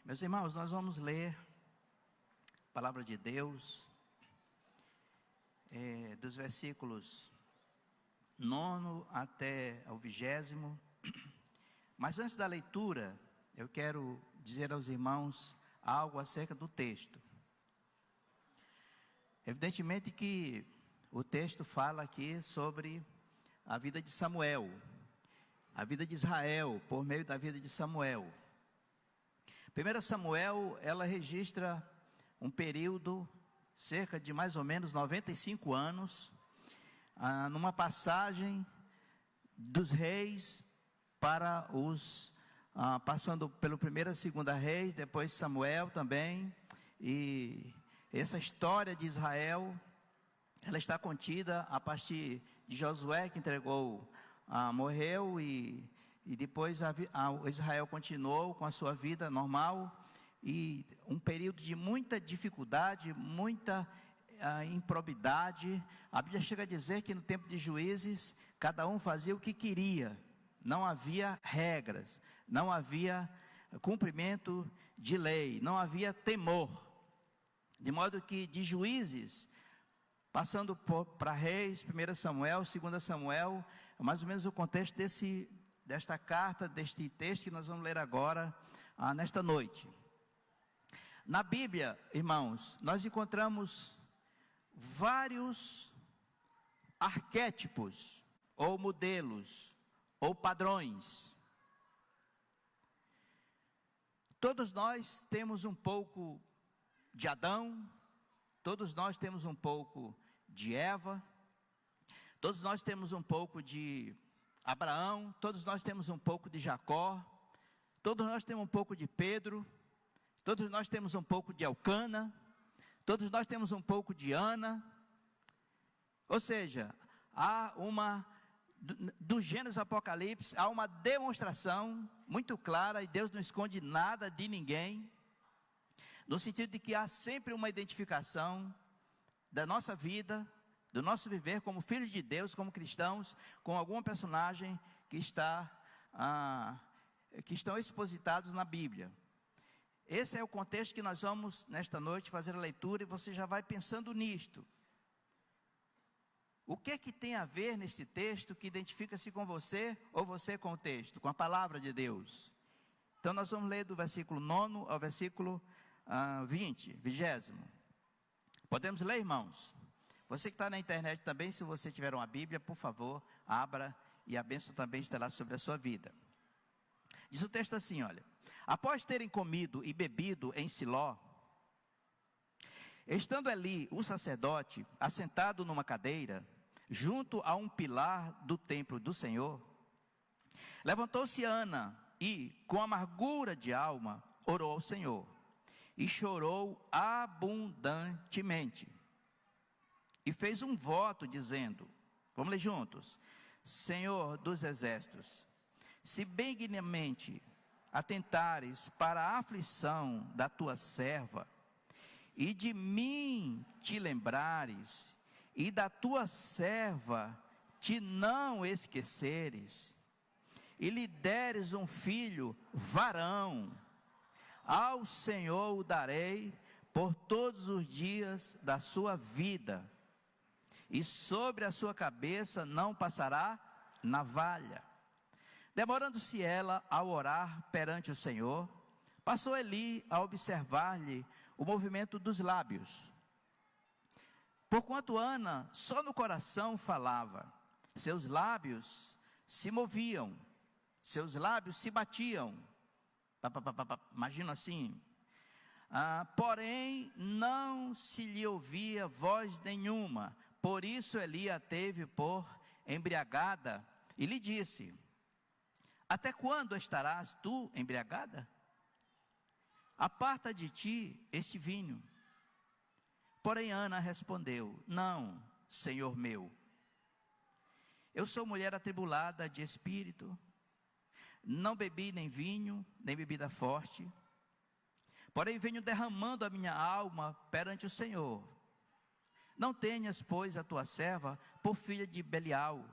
Meus irmãos, nós vamos ler a palavra de Deus, dos versículos 9 até o 20. Mas antes da leitura, eu quero dizer aos irmãos algo acerca do texto. Evidentemente que o texto fala aqui sobre a vida de Samuel, a vida de Israel, por meio da vida de Samuel. 1 Samuel, ela registra um período, cerca de mais ou menos 95 anos, numa passagem dos reis para os, passando pelo 1º e 2º reis, depois Samuel também, e essa história de Israel, ela está contida a partir de Josué, que morreu, e depois Israel continuou com a sua vida normal, e um período de muita dificuldade, muita improbidade. A Bíblia chega a dizer que no tempo de Juízes, cada um fazia o que queria, não havia regras, não havia cumprimento de lei, não havia temor, de modo que de Juízes, passando para Reis, 1 Samuel, 2 Samuel, mais ou menos o contexto desta carta, deste texto que nós vamos ler agora, nesta noite. Na Bíblia, irmãos, nós encontramos vários arquétipos, ou modelos, ou padrões. Todos nós temos um pouco de Adão, todos nós temos um pouco de Eva, todos nós temos um pouco de Abraão, todos nós temos um pouco de Jacó, todos nós temos um pouco de Pedro, todos nós temos um pouco de Elcana, todos nós temos um pouco de Ana. Ou seja, do Gênesis ao Apocalipse, há uma demonstração muito clara, e Deus não esconde nada de ninguém, no sentido de que há sempre uma identificação da nossa vida, do nosso viver como filhos de Deus, como cristãos, com alguma personagem que estão expositados na Bíblia. Esse é o contexto que nós vamos, nesta noite, fazer a leitura, e você já vai pensando nisto. O que é que tem a ver nesse texto que identifica-se com você, ou você com o texto, com a palavra de Deus? Então nós vamos ler do versículo 9 ao versículo 20. Podemos ler, irmãos? Você que está na internet também, se você tiver uma Bíblia, por favor, abra, e a bênção também estará sobre a sua vida. Diz o texto assim, olha: após terem comido e bebido em Siló, estando ali o sacerdote assentado numa cadeira, junto a um pilar do templo do Senhor, levantou-se Ana e, com amargura de alma, orou ao Senhor, e chorou abundantemente, e fez um voto dizendo, vamos ler juntos: Senhor dos exércitos, se benignamente atentares para a aflição da tua serva, e de mim te lembrares, e da tua serva te não esqueceres, e lhe deres um filho varão, ao Senhor o darei por todos os dias da sua vida, e sobre a sua cabeça não passará navalha. Demorando-se ela a orar perante o Senhor, passou Eli a observar-lhe o movimento dos lábios. Porquanto Ana só no coração falava, seus lábios se moviam, seus lábios se batiam. Imagina assim. Porém não se lhe ouvia voz nenhuma. Por isso Eli a teve por embriagada e lhe disse: até quando estarás tu embriagada? Aparta de ti este vinho. Porém Ana respondeu: não, Senhor meu, eu sou mulher atribulada de espírito, não bebi nem vinho, nem bebida forte, porém venho derramando a minha alma perante o Senhor. Não tenhas, pois, a tua serva por filha de Belial,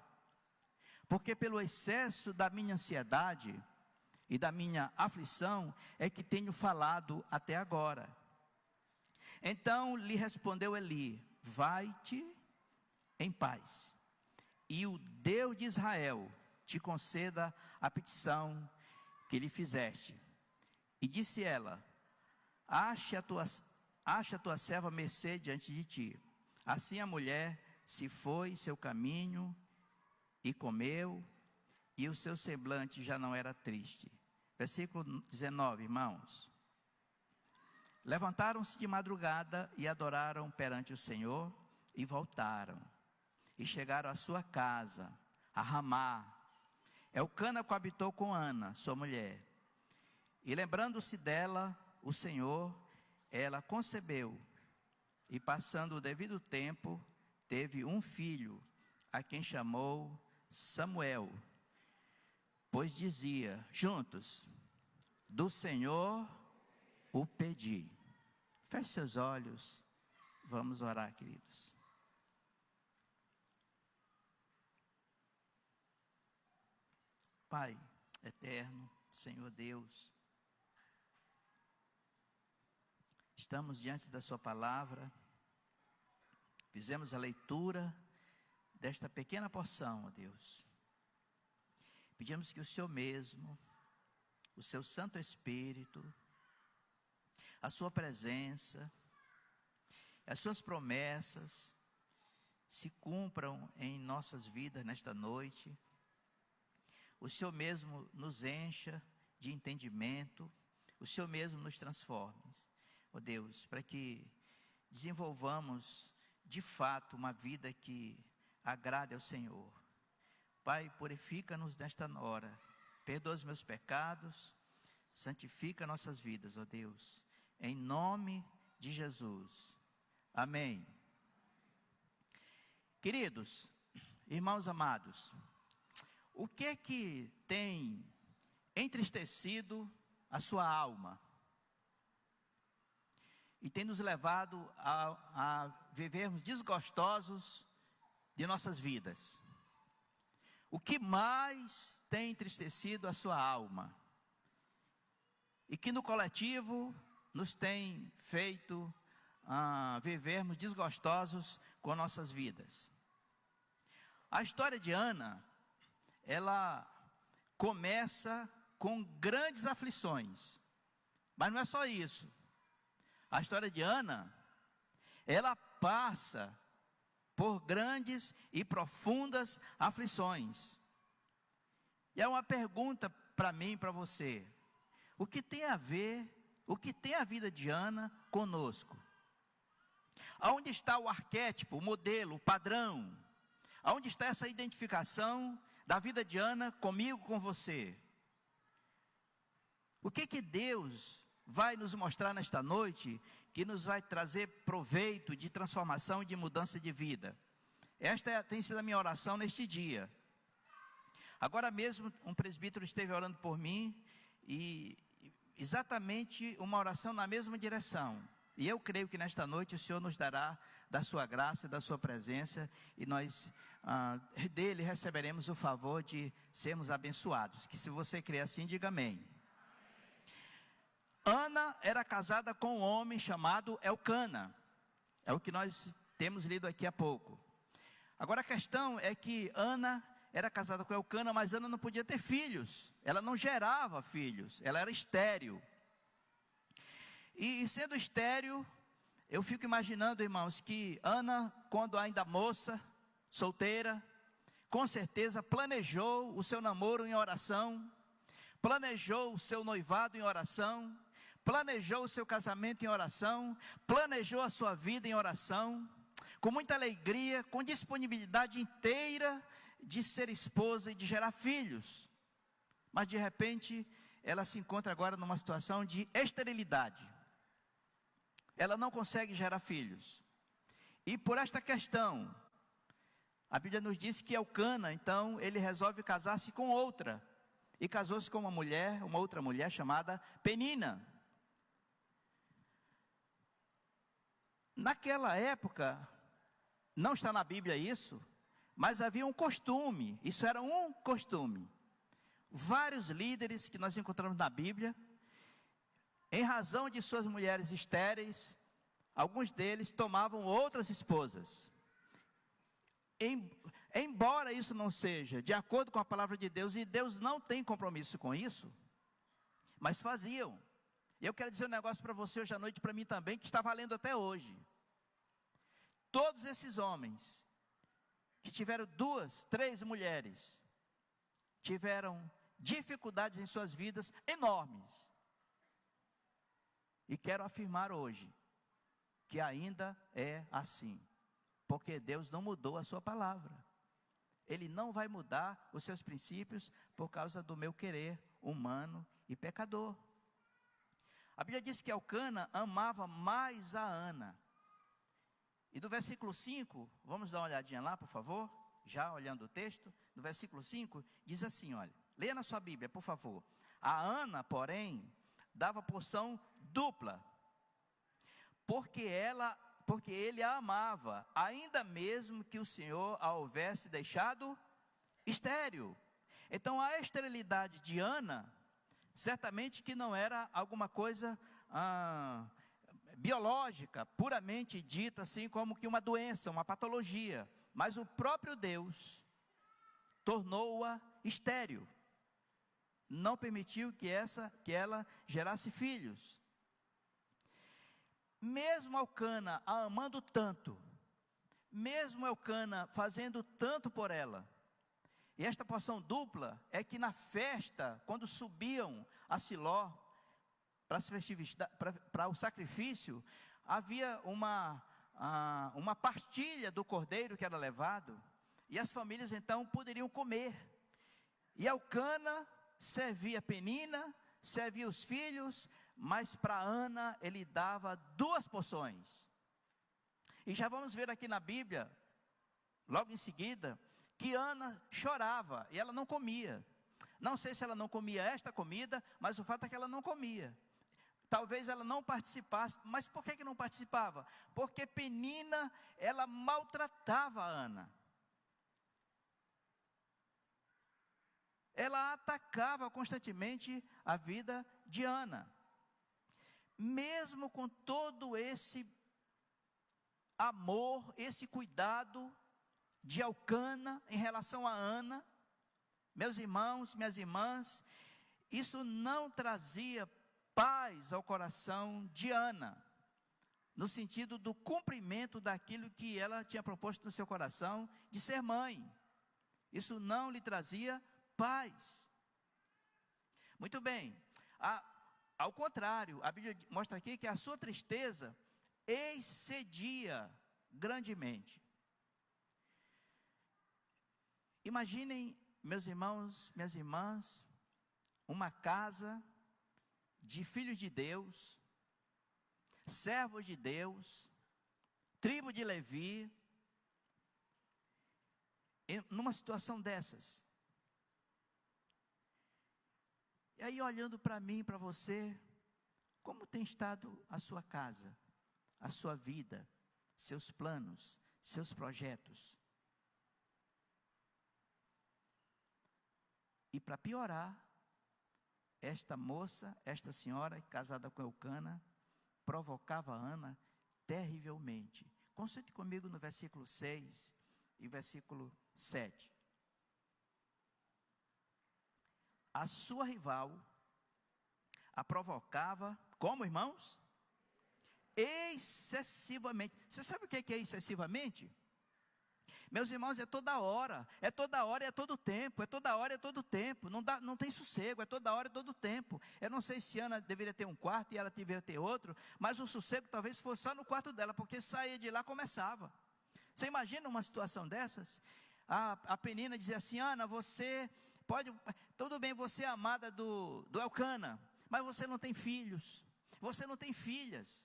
porque pelo excesso da minha ansiedade e da minha aflição é que tenho falado até agora. Então lhe respondeu Eli: vai-te em paz, e o Deus de Israel te conceda a petição que lhe fizeste. E disse ela: ache a tua serva mercê diante de ti. Assim a mulher se foi seu caminho e comeu, e o seu semblante já não era triste. Versículo 19, irmãos. Levantaram-se de madrugada e adoraram perante o Senhor, e voltaram, e chegaram à sua casa, a Ramá. Elcana coabitou com Ana, sua mulher, e lembrando-se dela, o Senhor, ela concebeu, e passando o devido tempo, teve um filho, a quem chamou Samuel, pois dizia juntos: do Senhor o pedi. Feche seus olhos, vamos orar, queridos. Pai eterno, Senhor Deus, estamos diante da sua palavra, fizemos a leitura desta pequena porção, ó Deus. Pedimos que o Senhor mesmo, o seu Santo Espírito, a sua presença, as suas promessas se cumpram em nossas vidas nesta noite. O Senhor mesmo nos encha de entendimento, o Senhor mesmo nos transforme, ó Deus, para que desenvolvamos de fato uma vida que agrade ao Senhor. Pai, purifica-nos nesta hora, perdoa os meus pecados, santifica nossas vidas, ó Deus, em nome de Jesus, amém. Queridos, irmãos amados, o que é que tem entristecido a sua alma e tem nos levado a vivermos desgostosos de nossas vidas? O que mais tem entristecido a sua alma e que no coletivo nos tem feito vivermos desgostosos com nossas vidas? A história de Ana, ela começa com grandes aflições, mas não é só isso. A história de Ana, ela passa por grandes e profundas aflições. E é uma pergunta para mim e para você: o que tem a ver, o que tem a vida de Ana conosco? Aonde está o arquétipo, o modelo, o padrão? Aonde está essa identificação da vida de Ana comigo, com você? O que Deus vai nos mostrar nesta noite que nos vai trazer proveito de transformação e de mudança de vida? Esta tem sido a minha oração neste dia. Agora mesmo um presbítero esteve orando por mim e exatamente uma oração na mesma direção. E eu creio que nesta noite o Senhor nos dará da sua graça, da sua presença, e nós dele receberemos o favor de sermos abençoados. Que se você crê assim, diga amém. Ana era casada com um homem chamado Elcana. É o que nós temos lido aqui há pouco. Agora a questão é que Ana era casada com Elcana, mas Ana não podia ter filhos. Ela não gerava filhos, ela era estéril. E sendo estéril, eu fico imaginando, irmãos, que Ana, quando ainda moça, solteira, com certeza planejou o seu namoro em oração, planejou o seu noivado em oração, planejou o seu casamento em oração, planejou a sua vida em oração, com muita alegria, com disponibilidade inteira de ser esposa e de gerar filhos. Mas de repente, ela se encontra agora numa situação de esterilidade. Ela não consegue gerar filhos. E por esta questão, a Bíblia nos diz que Elcana, então, ele resolve casar-se com outra. E casou-se com uma outra mulher chamada Penina. Naquela época, não está na Bíblia isso, mas havia um costume, isso era um costume. vários líderes que nós encontramos na Bíblia, em razão de suas mulheres estéreis, alguns deles tomavam outras esposas. Embora isso não seja de acordo com a palavra de Deus, e Deus não tem compromisso com isso, mas faziam. E eu quero dizer um negócio para você hoje à noite, para mim também, que está valendo até hoje. Todos esses homens, que tiveram 2, 3 mulheres, tiveram dificuldades em suas vidas enormes. E quero afirmar hoje, que ainda é assim. Porque Deus não mudou a sua palavra. Ele não vai mudar os seus princípios por causa do meu querer humano e pecador. A Bíblia diz que Elcana amava mais a Ana. E no versículo 5, vamos dar uma olhadinha lá, por favor, já olhando o texto. No versículo 5, diz assim, olha, leia na sua Bíblia, por favor. A Ana, porém, dava porção dupla, porque ele a amava, ainda mesmo que o Senhor a houvesse deixado estéril. Então a esterilidade de Ana, certamente que não era alguma coisa biológica, puramente dita assim como que uma doença, uma patologia, mas o próprio Deus tornou-a estéril, não permitiu que ela gerasse filhos. Mesmo Elcana a amando tanto, mesmo Elcana fazendo tanto por ela, e esta porção dupla é que na festa, quando subiam a Siló, para o sacrifício, havia uma partilha do cordeiro que era levado, e as famílias então poderiam comer, e Elcana servia Penina, servia os filhos, mas para Ana ele dava 2 porções, e já vamos ver aqui na Bíblia, logo em seguida, que Ana chorava, e ela não comia, não sei se ela não comia esta comida, mas o fato é que ela não comia, talvez ela não participasse, mas por que não participava? Porque Penina, ela maltratava a Ana, ela atacava constantemente a vida de Ana, mesmo com todo esse amor, esse cuidado de Elcana em relação a Ana, meus irmãos, minhas irmãs, isso não trazia paz ao coração de Ana, no sentido do cumprimento daquilo que ela tinha proposto no seu coração, de ser mãe, isso não lhe trazia paz. Muito bem, ao contrário, a Bíblia mostra aqui que a sua tristeza excedia grandemente. Imaginem, meus irmãos, minhas irmãs, uma casa de filhos de Deus, servos de Deus, tribo de Levi, numa situação dessas. E aí olhando para mim, para você, como tem estado a sua casa, a sua vida, seus planos, seus projetos? E para piorar, esta moça, esta senhora, casada com Elcana, provocava Ana terrivelmente. Consulte comigo no versículo 6 e versículo 7. A sua rival a provocava, como irmãos? Excessivamente. Você sabe o que é excessivamente? Meus irmãos, é toda hora e é todo tempo, é toda hora e é todo tempo, não tem sossego, é toda hora e todo tempo. Eu não sei se Ana deveria ter um quarto e ela deveria ter outro, mas o sossego talvez fosse só no quarto dela, porque saía de lá, começava. Você imagina uma situação dessas? A Penina dizia assim: Ana, você pode, tudo bem, você é amada do Elcana, mas você não tem filhos, você não tem filhas.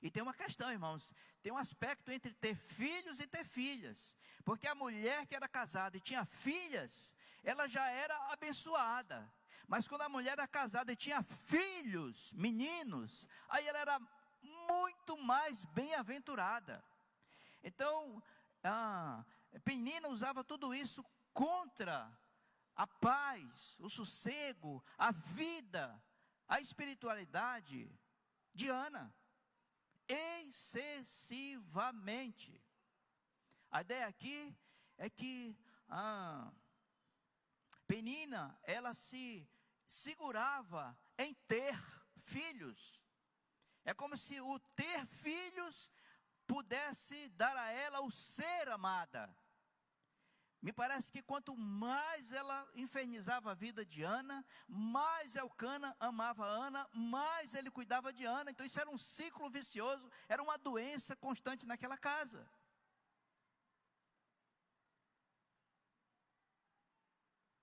E tem uma questão, irmãos, tem um aspecto entre ter filhos e ter filhas, porque a mulher que era casada e tinha filhas, ela já era abençoada, mas quando a mulher era casada e tinha filhos, meninos, aí ela era muito mais bem-aventurada. Então, Penina usava tudo isso contra a paz, o sossego, a vida, a espiritualidade de Ana, excessivamente. A ideia aqui é que Penina, ela se segurava em ter filhos. É como se o ter filhos pudesse dar a ela o ser amada. Me parece que quanto mais ela infernizava a vida de Ana, mais Elcana amava Ana, mais ele cuidava de Ana. Então isso era um ciclo vicioso, era uma doença constante naquela casa.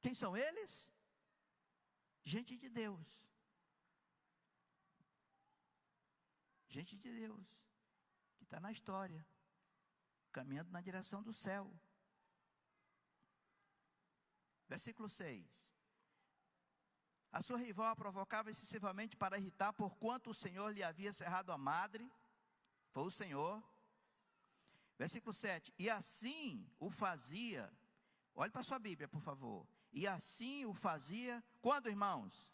Quem são eles? Gente de Deus. Gente de Deus, que está na história, caminhando na direção do céu. Versículo 6. A sua rival a provocava excessivamente para irritar, porquanto o Senhor lhe havia cerrado a madre. Foi o Senhor. Versículo 7. E assim o fazia. Olhe para a sua Bíblia, por favor. E assim o fazia, quando, irmãos?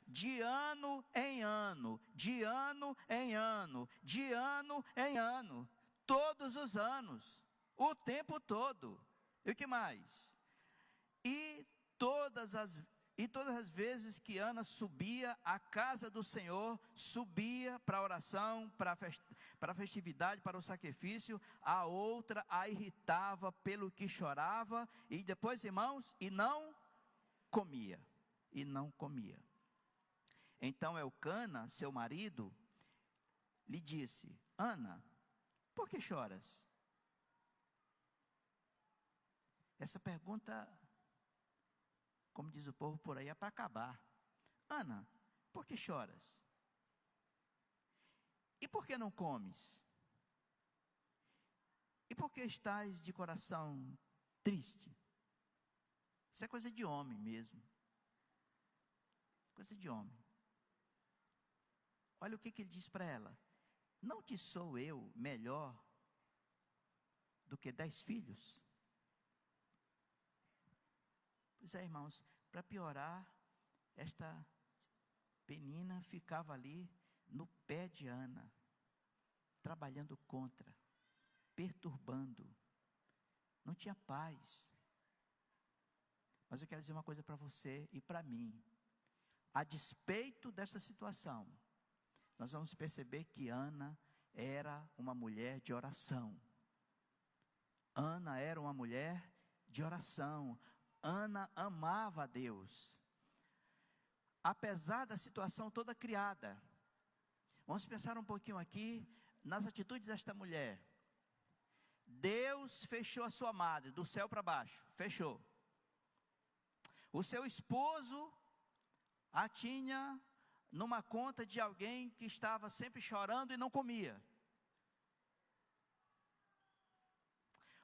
De ano em ano, de ano em ano, de ano em ano, todos os anos, o tempo todo. E o que mais? E todas as vezes que Ana subia à casa do Senhor, subia para a oração, para a festividade, para o sacrifício, a outra a irritava pelo que chorava, e depois, irmãos, e não comia. Então Elcana, seu marido, lhe disse: Ana, por que choras? Essa pergunta, como diz o povo por aí, é para acabar. Ana, por que choras? E por que não comes? E por que estás de coração triste? Isso é coisa de homem mesmo. Coisa de homem. Olha o que ele diz para ela: não te sou eu melhor do que 10 filhos? Pois é, irmãos, para piorar, esta Penina ficava ali no pé de Ana, trabalhando contra, perturbando, não tinha paz. Mas eu quero dizer uma coisa para você e para mim: a despeito dessa situação, nós vamos perceber que Ana era uma mulher de oração. Ana era uma mulher de oração. Ana amava a Deus. Apesar da situação toda criada. Vamos pensar um pouquinho aqui nas atitudes desta mulher. Deus fechou a sua madre, do céu para baixo, fechou. O seu esposo a tinha numa conta de alguém que estava sempre chorando e não comia.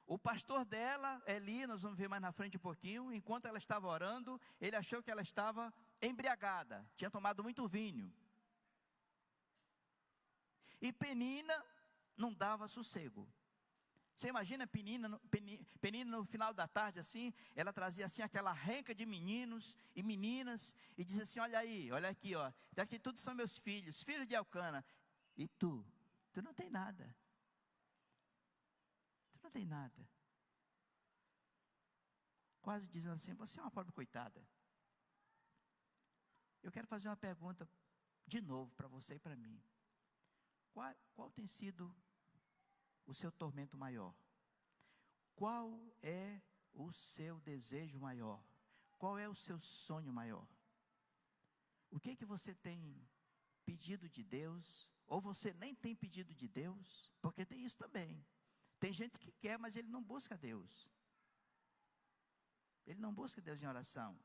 O pastor dela, Eli, nós vamos ver mais na frente um pouquinho, enquanto ela estava orando, ele achou que ela estava embriagada, tinha tomado muito vinho. E Penina não dava sossego. Você imagina Penina no final da tarde assim, ela trazia assim aquela renca de meninos e meninas, e dizia assim: olha aí, olha aqui, ó, daqui todos são meus filhos, filhos de Elcana, e tu não tem nada. Não tem nada. Quase dizendo assim: você é uma pobre coitada. Eu quero fazer uma pergunta de novo para você e para mim. Qual tem sido o seu tormento maior? Qual é o seu desejo maior? Qual é o seu sonho maior? O que é que você tem pedido de Deus? Ou você nem tem pedido de Deus? Porque tem isso também. Tem gente que quer, mas ele não busca Deus. Ele não busca Deus em oração.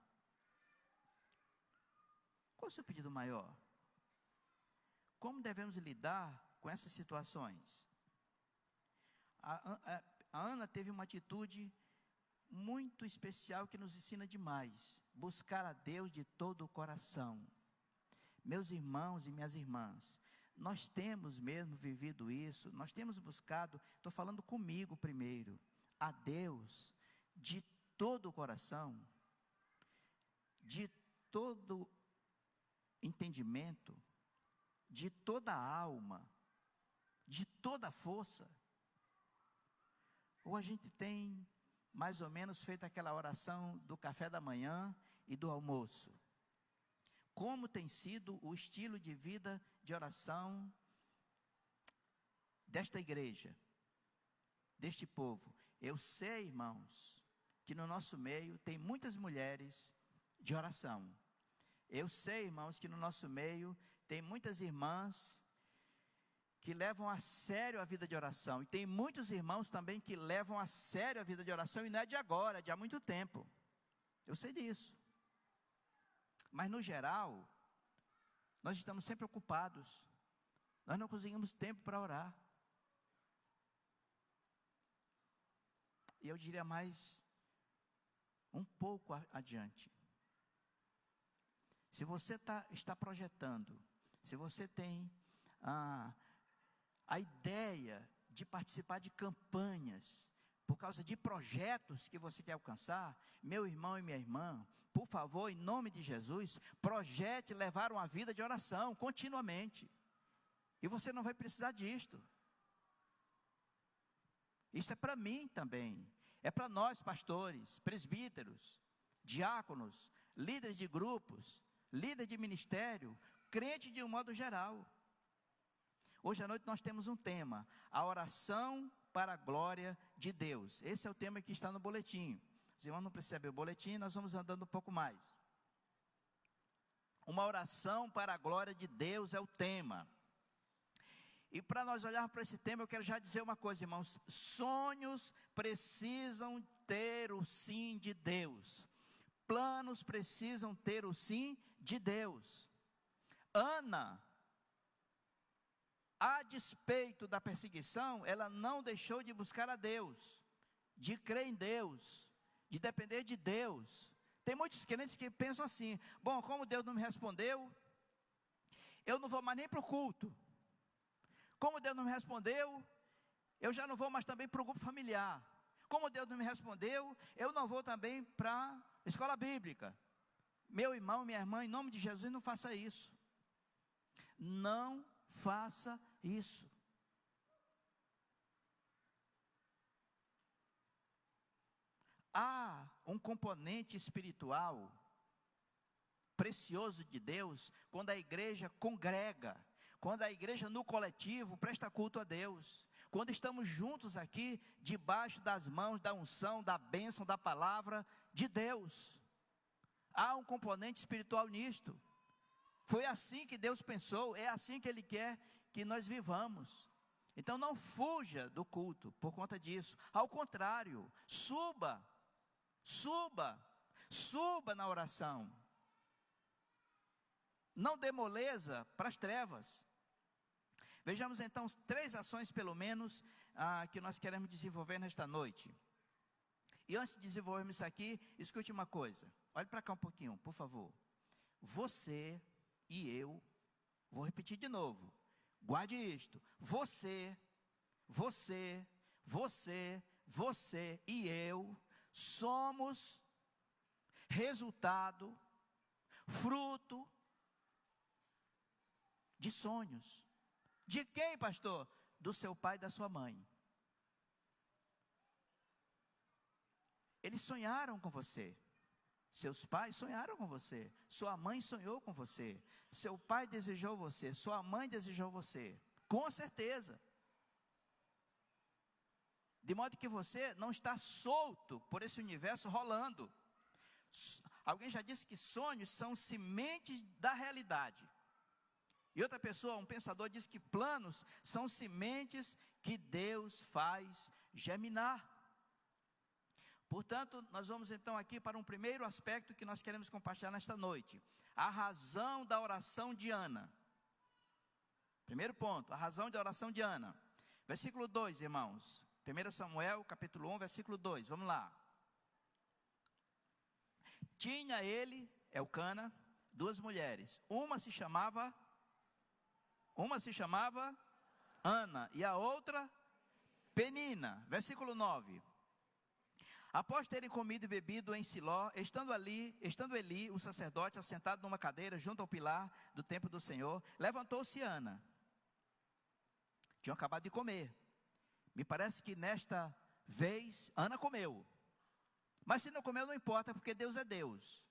Qual é o seu pedido maior? Como devemos lidar com essas situações? A Ana teve uma atitude muito especial que nos ensina demais. Buscar a Deus de todo o coração. Meus irmãos e minhas irmãs, nós temos mesmo vivido isso, nós temos buscado, estou falando comigo primeiro, a Deus de todo o coração. de todo entendimento, de toda a alma, de toda a força. Ou a gente tem mais ou menos feito aquela oração do café da manhã e do almoço. Como tem sido o estilo de vida de oração desta igreja, deste povo? Eu sei, irmãos, que no nosso meio tem muitas mulheres de oração. Eu sei, irmãos, que no nosso meio tem muitas irmãs que levam a sério a vida de oração. E tem muitos irmãos também que levam a sério a vida de oração, e não é de agora, é de há muito tempo. Eu sei disso. Mas no geral, nós estamos sempre ocupados. Nós não conseguimos tempo para orar. E eu diria mais um pouco adiante. Se você está projetando, se você tem a ideia de participar de campanhas, por causa de projetos que você quer alcançar, meu irmão e minha irmã, por favor, em nome de Jesus, projete levar uma vida de oração continuamente. E você não vai precisar disto. Isso é para mim também. É para nós, pastores, presbíteros, diáconos, líderes de grupos, líderes de ministério, crente de um modo geral. Hoje à noite nós temos um tema: a oração para a glória de Deus. Esse é o tema que está no boletim. Os irmãos não precisam ver o boletim, nós vamos andando um pouco mais. Uma oração para a glória de Deus é o tema. E para nós olharmos para esse tema, eu quero já dizer uma coisa, irmãos: sonhos precisam ter o sim de Deus. Planos precisam ter o sim de Deus. Ana, a despeito da perseguição, ela não deixou de buscar a Deus, de crer em Deus, de depender de Deus. Tem muitos crentes que pensam assim: bom, como Deus não me respondeu, eu não vou mais nem para o culto. Como Deus não me respondeu, eu já não vou mais também para o grupo familiar. Como Deus não me respondeu, eu não vou também para a escola bíblica. Meu irmão, minha irmã, em nome de Jesus, não faça isso. Não faça isso. Há um componente espiritual precioso de Deus quando a igreja congrega, quando a igreja no coletivo presta culto a Deus, quando estamos juntos aqui debaixo das mãos da unção, da bênção, da palavra de Deus. Há um componente espiritual nisto. Foi assim que Deus pensou, é assim que Ele quer que nós vivamos. Então não fuja do culto por conta disso. Ao contrário, suba na oração. Não dê moleza para as trevas. Vejamos então 3 ações pelo menos que nós queremos desenvolver nesta noite. E antes de desenvolvermos isso aqui, escute uma coisa. Olhe para cá um pouquinho, por favor. Você e eu, vou repetir de novo, guarde isto: você e eu somos resultado, fruto de sonhos. De quem, pastor? Do seu pai e da sua mãe. Eles sonharam com você. Seus pais sonharam com você. Sua mãe sonhou com você. Seu pai desejou você. Sua mãe desejou você. Com certeza. De modo que você não está solto por esse universo rolando. Alguém já disse que sonhos são sementes da realidade. E outra pessoa, um pensador, diz que planos são sementes que Deus faz germinar. Portanto, nós vamos então aqui para um primeiro aspecto que nós queremos compartilhar nesta noite. A razão da oração de Ana. Primeiro ponto, a razão da oração de Ana. Versículo 2, irmãos. 1 Samuel, capítulo 1, versículo 2. Vamos lá. Tinha ele, Elcana, 2 mulheres. Uma se chamava Ana e a outra Penina. Versículo 9. Após terem comido e bebido em Siló, estando Eli, o sacerdote, assentado numa cadeira junto ao pilar do templo do Senhor, levantou-se Ana. Tinham acabado de comer. Me parece que nesta vez Ana comeu. Mas se não comeu, não importa, porque Deus é Deus.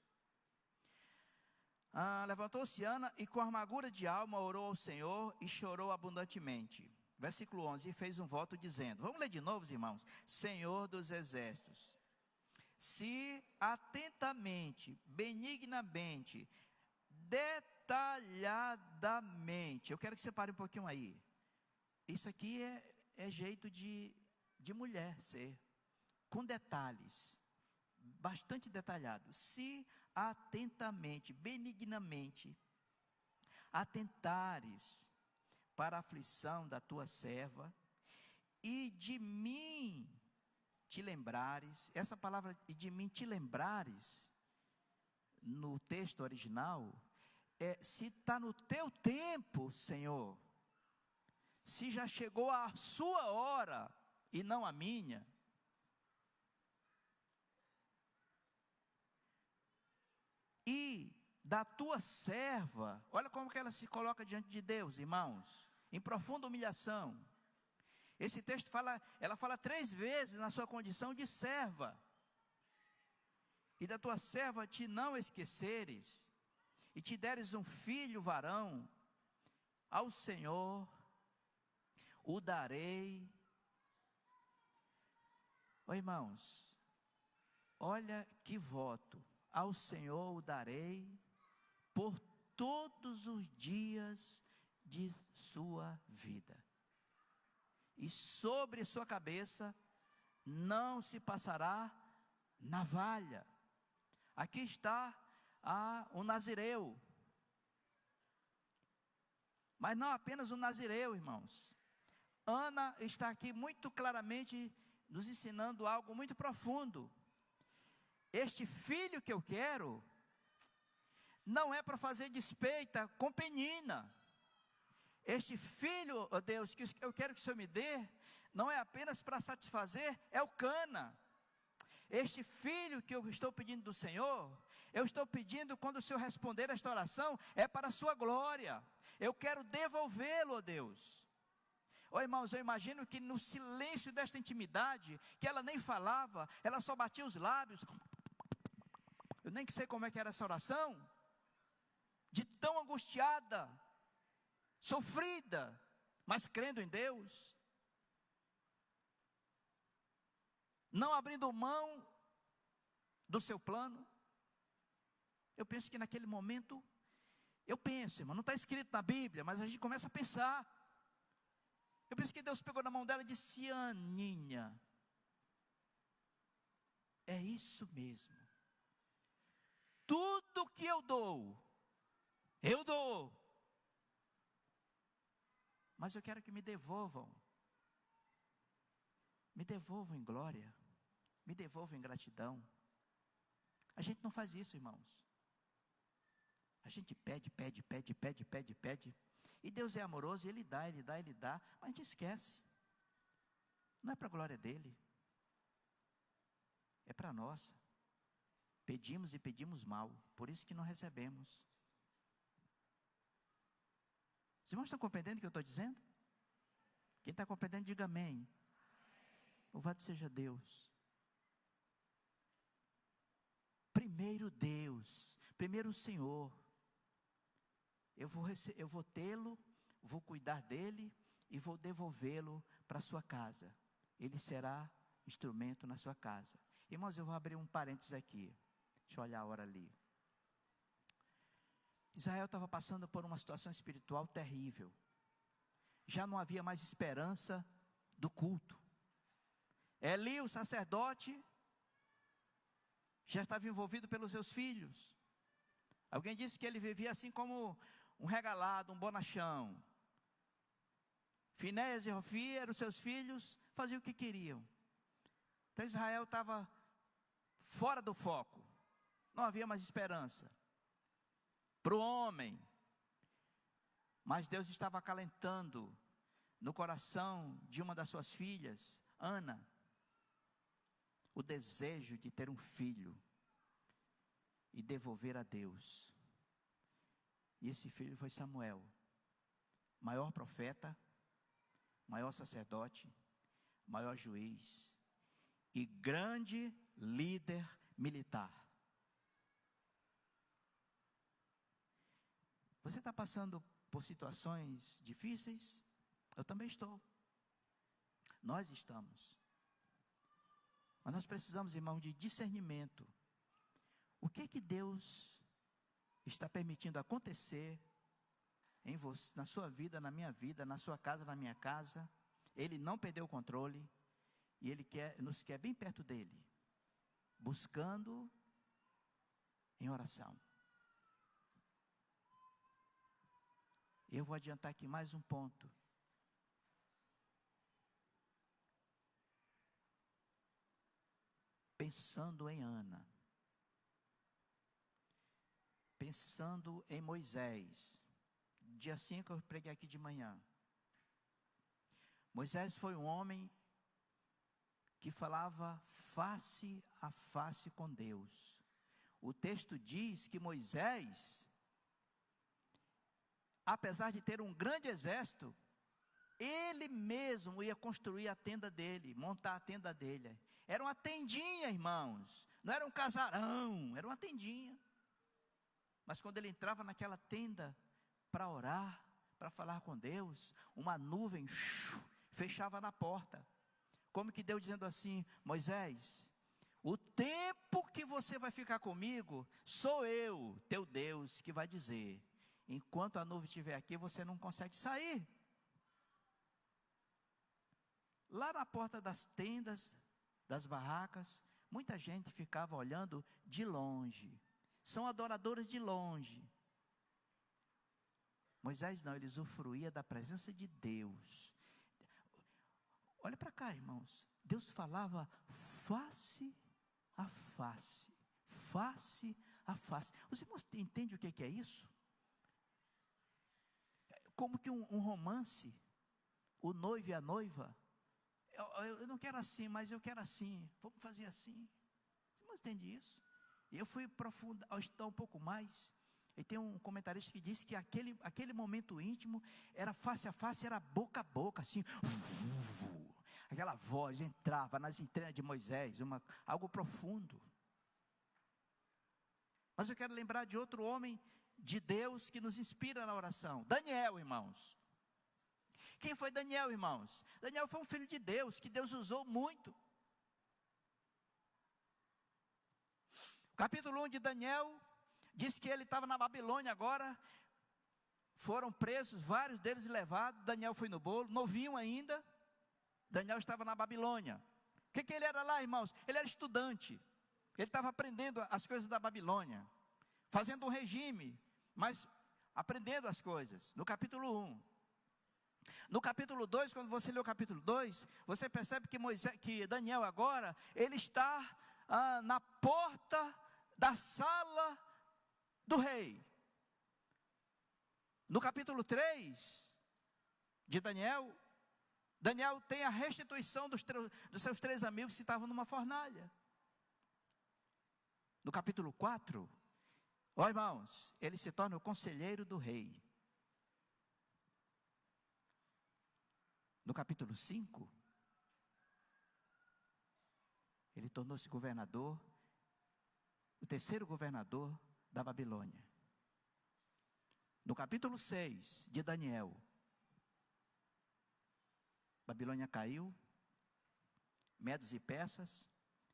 Levantou-se Ana e com amargura de alma orou ao Senhor e chorou abundantemente. Versículo 11, e fez um voto dizendo, vamos ler de novo, irmãos. Senhor dos exércitos, se atentamente, benignamente, detalhadamente, eu quero que você pare um pouquinho aí. Isso aqui é jeito de mulher ser, com detalhes, bastante detalhado. Se atentamente, benignamente, atentares para a aflição da tua serva, e de mim te lembrares. Essa palavra, e de mim te lembrares, no texto original, se está no teu tempo, Senhor, se já chegou a sua hora, e não a minha, e da tua serva, olha como que ela se coloca diante de Deus, irmãos, em profunda humilhação. Esse texto ela fala 3 vezes na sua condição de serva. E da tua serva te não esqueceres, e te deres um filho varão, ao Senhor o darei. Irmãos, olha que voto. Ao Senhor o darei por todos os dias de sua vida. E sobre sua cabeça não se passará navalha. Aqui está o nazireu. Mas não apenas o nazireu, irmãos. Ana está aqui muito claramente nos ensinando algo muito profundo. Este filho que eu quero, não é para fazer despeita com Penina. Este filho, ó Deus, que eu quero que o Senhor me dê, não é apenas para satisfazer Elcana. Este filho que eu estou pedindo do Senhor, eu estou pedindo, quando o Senhor responder esta oração, é para a sua glória. Eu quero devolvê-lo, ó Deus. Irmãos, eu imagino que no silêncio desta intimidade, que ela nem falava, ela só batia os lábios. Eu nem sei como é que era essa oração, de tão angustiada, sofrida, mas crendo em Deus, não abrindo mão do seu plano. Eu penso que naquele momento, irmão, não está escrito na Bíblia, mas a gente começa a pensar. Eu penso que Deus pegou na mão dela e disse, Aninha, é isso mesmo. Tudo que eu dou. Mas eu quero que me devolvam. Me devolvam em glória. Me devolvam em gratidão. A gente não faz isso, irmãos. A gente pede. E Deus é amoroso, e Ele dá. Mas a gente esquece. Não é para a glória dEle. É para a nossa. Pedimos e pedimos mal, por isso que não recebemos. Os irmãos estão compreendendo o que eu estou dizendo? Quem está compreendendo, diga amém. Louvado seja Deus. Primeiro Deus, primeiro o Senhor. Eu vou tê-lo, vou cuidar dele e vou devolvê-lo para a sua casa. Ele será instrumento na sua casa. Irmãos, eu vou abrir um parênteses aqui. Deixa eu olhar a hora ali. Israel estava passando por uma situação espiritual terrível. Já não havia mais esperança do culto. Eli, o sacerdote, já estava envolvido pelos seus filhos. Alguém disse que ele vivia assim como um regalado, um bonachão. Finéias e Hofni eram seus filhos, faziam o que queriam. Então Israel estava fora do foco. Não havia mais esperança para o homem. Mas Deus estava acalentando no coração de uma das suas filhas, Ana, o desejo de ter um filho e devolver a Deus. E esse filho foi Samuel, maior profeta, maior sacerdote, maior juiz e grande líder militar. Você está passando por situações difíceis? Eu também estou. Nós estamos. Mas nós precisamos, irmão, de discernimento. O que Deus está permitindo acontecer em você, na sua vida, na minha vida, na sua casa, na minha casa? Ele não perdeu o controle e Ele nos quer bem perto dEle, buscando em oração. Eu vou adiantar aqui mais um ponto. Pensando em Ana, pensando em Moisés, dia 5 eu preguei aqui de manhã. Moisés foi um homem que falava face a face com Deus. O texto diz que Moisés, apesar de ter um grande exército, ele mesmo ia construir a tenda dele, montar a tenda dele. Era uma tendinha, irmãos, não era um casarão, era uma tendinha. Mas quando ele entrava naquela tenda para orar, para falar com Deus, uma nuvem fechava na porta. Como que Deus dizendo assim: Moisés, o tempo que você vai ficar comigo, sou eu, teu Deus, que vai dizer. Enquanto a nuvem estiver aqui, você não consegue sair. Lá na porta das tendas, das barracas, muita gente ficava olhando de longe. São adoradores de longe. Moisés não, ele usufruía da presença de Deus. Olha para cá, irmãos. Deus falava face a face. Face a face. Os irmãos entendem o que é isso? Como que um romance, o noivo e a noiva, eu não quero assim, mas eu quero assim, vamos fazer assim. Os irmãos entendem isso? E eu fui estudar um pouco mais, e tem um comentarista que disse que aquele momento íntimo, era face a face, era boca a boca, assim, aquela voz entrava nas entranhas de Moisés, algo profundo. Mas eu quero lembrar de outro homem de Deus que nos inspira na oração, Daniel, irmãos. Quem foi Daniel, irmãos? Daniel foi um filho de Deus, que Deus usou muito. O capítulo 1 de Daniel, diz que ele estava na Babilônia agora, foram presos, vários deles levados, Daniel foi no bolo, novinho ainda, Daniel estava na Babilônia. O que ele era lá, irmãos? Ele era estudante, ele estava aprendendo as coisas da Babilônia, fazendo um regime, mas aprendendo as coisas, no capítulo 1. No capítulo 2, quando você lê o capítulo 2, você percebe que Daniel agora, ele está na porta da sala do rei. No capítulo 3 de Daniel, Daniel tem a restituição dos seus 3 amigos que estavam numa fornalha. No capítulo 4, irmãos, ele se torna o conselheiro do rei. No capítulo 5, ele tornou-se governador, o 3º governador da Babilônia. No capítulo 6 de Daniel, Babilônia caiu, Medos e Persas,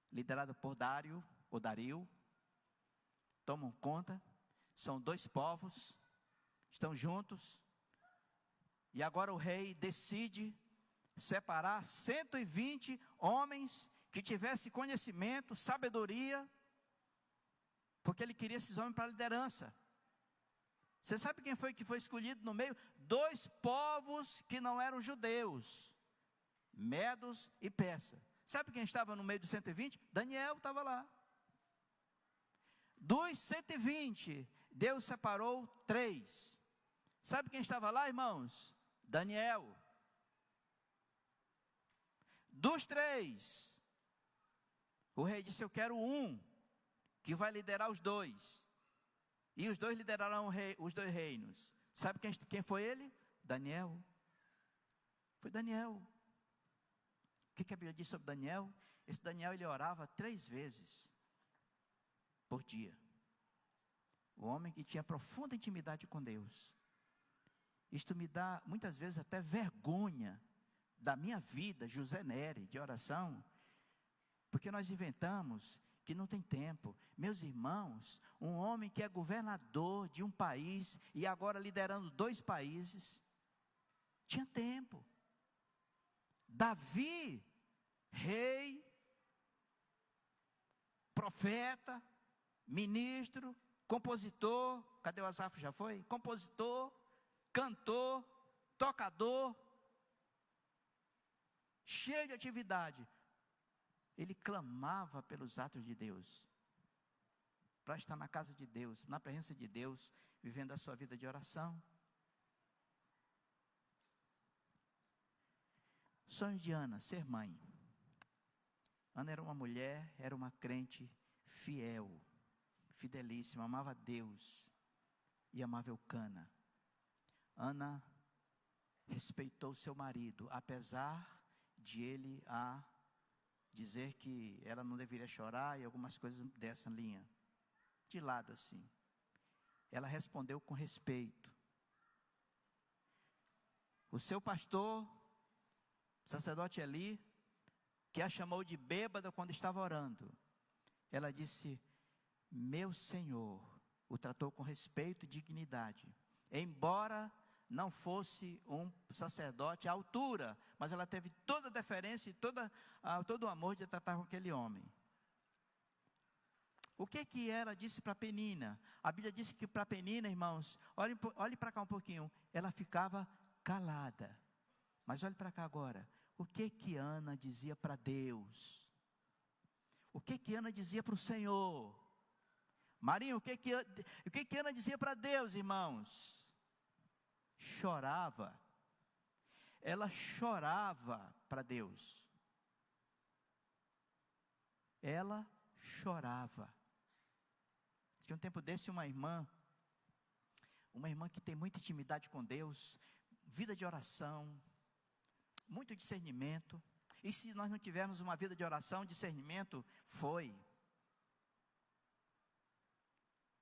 liderado por Dario, tomam conta, são 2 povos, estão juntos, e agora o rei decide separar 120 homens que tivessem conhecimento, sabedoria, porque ele queria esses homens para a liderança. Você sabe quem foi que foi escolhido no meio? 2 povos que não eram judeus, Medos e Persa. Sabe quem estava no meio dos 120? Daniel estava lá. Dos 120, Deus separou 3. Sabe quem estava lá, irmãos? Daniel. Dos 3, O rei disse: eu quero um que vai liderar os dois. E os dois liderarão os dois reinos. Sabe quem foi ele? Daniel. Foi Daniel. O que a Bíblia diz sobre Daniel? Esse Daniel, ele orava 3 vezes por dia. O homem que tinha profunda intimidade com Deus. Isto me dá, muitas vezes, até vergonha da minha vida, José Nery, de oração, porque nós inventamos que não tem tempo. Meus irmãos, um homem que é governador de um país e agora liderando 2 países, tinha tempo. Davi, rei, profeta, ministro, compositor, cadê o Asaf, já foi? Compositor, cantor, tocador, cheio de atividade. Ele clamava pelos atos de Deus, para estar na casa de Deus, na presença de Deus, vivendo a sua vida de oração. Sonho de Ana, ser mãe. Ana era uma mulher, era uma crente fiel, fidelíssima, amava Deus e amava Eucana. Ana respeitou seu marido, apesar de ele dizer que ela não deveria chorar e algumas coisas dessa linha, de lado assim. Ela respondeu com respeito. O seu pastor, sacerdote Eli, que a chamou de bêbada quando estava orando, ela disse: meu Senhor, o tratou com respeito e dignidade, embora não fosse um sacerdote à altura, mas ela teve toda a deferência e todo o amor de tratar com aquele homem. O que ela disse para Penina? A Bíblia disse que para Penina, irmãos, olhe para cá um pouquinho, ela ficava calada. Mas olhe para cá agora, o que Ana dizia para Deus? O que Ana dizia para o Senhor? Marinho, o que Ana dizia para Deus, irmãos? Chorava. Ela chorava para Deus. Ela chorava. Tinha um tempo desse uma irmã que tem muita intimidade com Deus, vida de oração, muito discernimento. E se nós não tivermos uma vida de oração, discernimento, foi.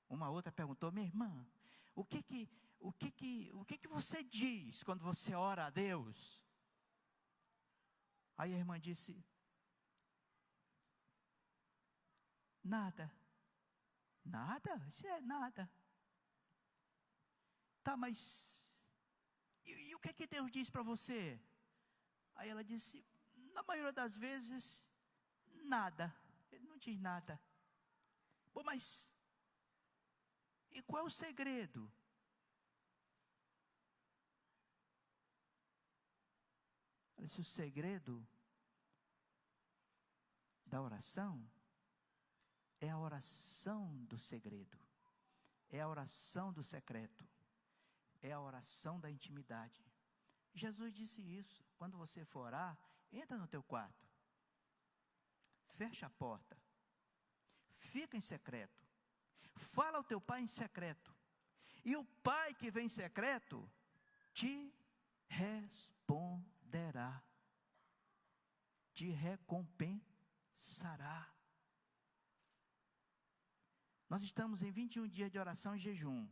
Uma outra perguntou: minha irmã, o que você diz quando você ora a Deus? Aí a irmã disse: nada. Nada? Isso é nada. Tá, mas e o que Deus diz para você? Aí ela disse: na maioria das vezes, nada. Ele não diz nada. Bom, mas e qual é o segredo? Ela disse: o segredo da oração é a oração do segredo, é a oração do secreto, é a oração da intimidade. Jesus disse isso: quando você for orar, entra no teu quarto, fecha a porta, fica em secreto, fala ao teu pai em secreto, e o pai que vem em secreto te responderá, te recompensará. Nós estamos em 21 dias de oração e jejum.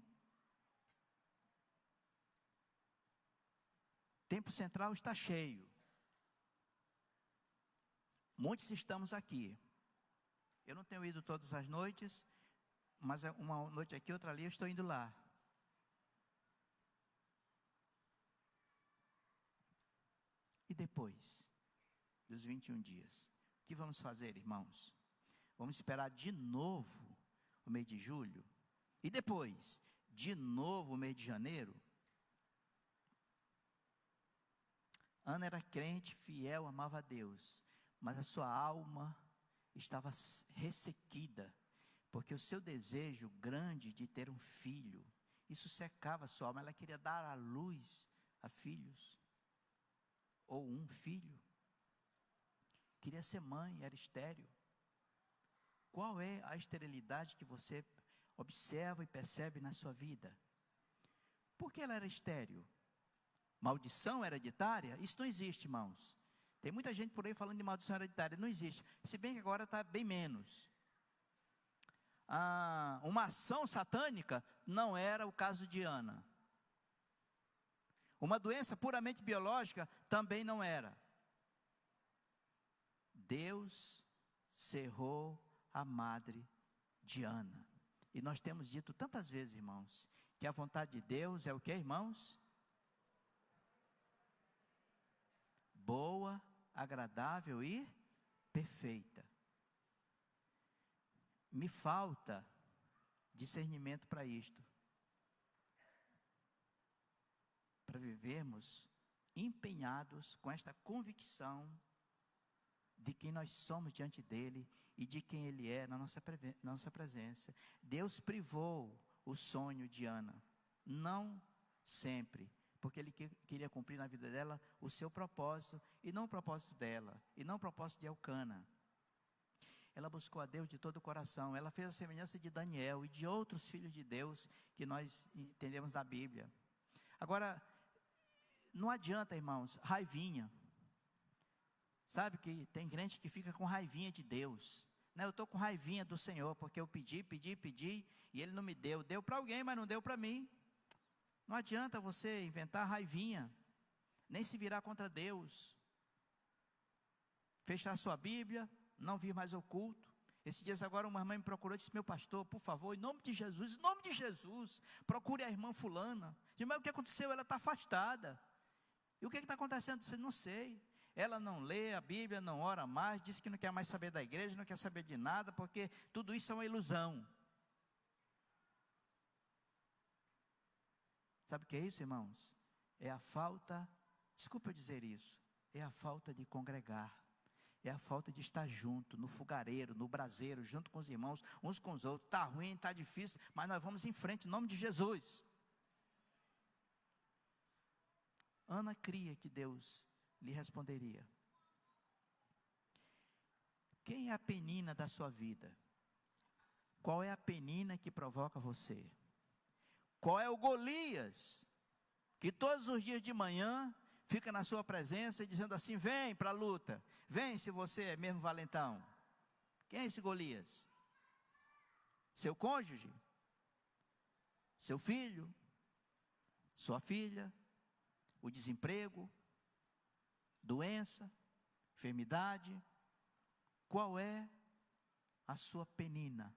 Tempo central está cheio. Muitos estamos aqui. Eu não tenho ido todas as noites, mas uma noite aqui, outra ali, eu estou indo lá. E depois dos 21 dias, o que vamos fazer, irmãos? Vamos esperar de novo o mês de julho? E depois, de novo o mês de janeiro? Ana era crente, fiel, amava a Deus, mas a sua alma estava ressequida, porque o seu desejo grande de ter um filho, isso secava a sua alma. Ela queria dar à luz a filhos, ou um filho, queria ser mãe, era estéril. Qual é a esterilidade que você observa e percebe na sua vida? Por que ela era estéril? Maldição hereditária? Isso não existe, irmãos. Tem muita gente por aí falando de maldição hereditária. Não existe. Se bem que agora está bem menos. Uma ação satânica? Não era o caso de Ana. Uma doença puramente biológica? Também não era. Deus cerrou a madre de Ana. E nós temos dito tantas vezes, irmãos, que a vontade de Deus é o que, irmãos? Boa, agradável e perfeita. Me falta discernimento para isto. Para vivermos empenhados com esta convicção de quem nós somos diante dele e de quem ele é na nossa presença. Deus privou o sonho de Ana, não sempre, porque ele queria cumprir na vida dela o seu propósito, e não o propósito dela, e não o propósito de Elcana. Ela buscou a Deus de todo o coração, ela fez a semelhança de Daniel e de outros filhos de Deus que nós entendemos da Bíblia. Agora, não adianta, irmãos, raivinha. Sabe que tem crente que fica com raivinha de Deus. Não, eu estou com raivinha do Senhor, porque eu pedi, e Ele não me deu. Deu para alguém, mas não deu para mim. Não adianta você inventar raivinha, nem se virar contra Deus. Fechar sua Bíblia, não vir mais ao culto. Esses dias agora uma irmã me procurou e disse: meu pastor, por favor, em nome de Jesus, procure a irmã fulana. Eu disse: mas o que aconteceu? Ela está afastada. E o que está acontecendo? Eu disse: não sei. Ela não lê a Bíblia, não ora mais, diz que não quer mais saber da igreja, não quer saber de nada, porque tudo isso é uma ilusão. Sabe o que é isso, irmãos? É a falta, desculpa eu dizer isso, é a falta de congregar, é a falta de estar junto, no fogareiro, no braseiro, junto com os irmãos, uns com os outros. Está ruim, está difícil, mas nós vamos em frente, em nome de Jesus. Ana cria que Deus lhe responderia. Quem é a penina da sua vida? Qual é a penina que provoca você? Qual é o Golias que todos os dias de manhã fica na sua presença e dizendo assim: vem para a luta, vem se você é mesmo valentão? Quem é esse Golias? Seu cônjuge? Seu filho? Sua filha? O desemprego? Doença? Enfermidade? Qual é a sua penina?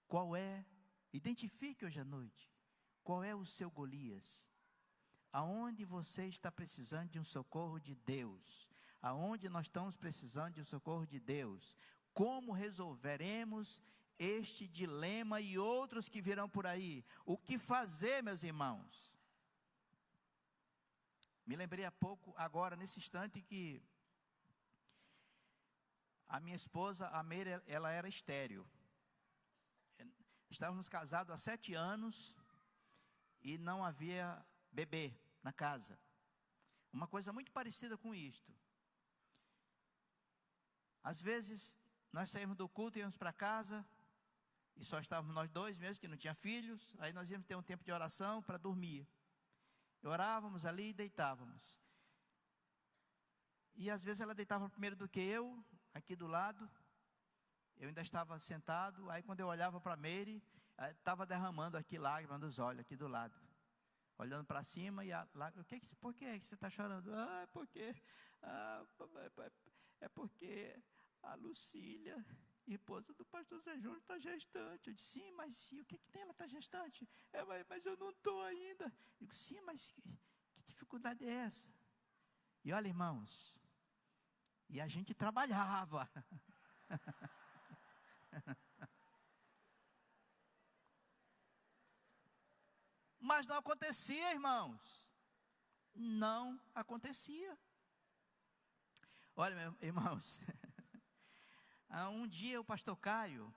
Qual é? Identifique hoje à noite. Qual é o seu Golias? Aonde você está precisando de um socorro de Deus? Aonde nós estamos precisando de um socorro de Deus? Como resolveremos este dilema e outros que virão por aí? O que fazer, meus irmãos? Me lembrei há pouco, agora, nesse instante, que a minha esposa, a Meire, ela era estéril. Estávamos casados há 7 anos e não havia bebê na casa. Uma coisa muito parecida com isto. Às vezes, nós saímos do culto e íamos para casa, e só estávamos nós dois mesmo, que não tinha filhos. Aí nós íamos ter um tempo de oração para dormir. Orávamos ali e deitávamos. E às vezes ela deitava primeiro do que eu, aqui do lado. Eu ainda estava sentado. Aí quando eu olhava para a Meire, estava derramando aqui lágrimas dos olhos, aqui do lado. Olhando para cima e por que você está chorando? É porque a Lucília, esposa do pastor Zé Júnior, está gestante. Eu disse: sim, mas sim, o que tem? Ela está gestante. Mas eu não estou ainda. Eu digo: sim, mas que dificuldade é essa? E olha, irmãos, e a gente trabalhava. Mas não acontecia, irmãos. Não acontecia. Olha, meus irmãos, um dia o pastor Caio,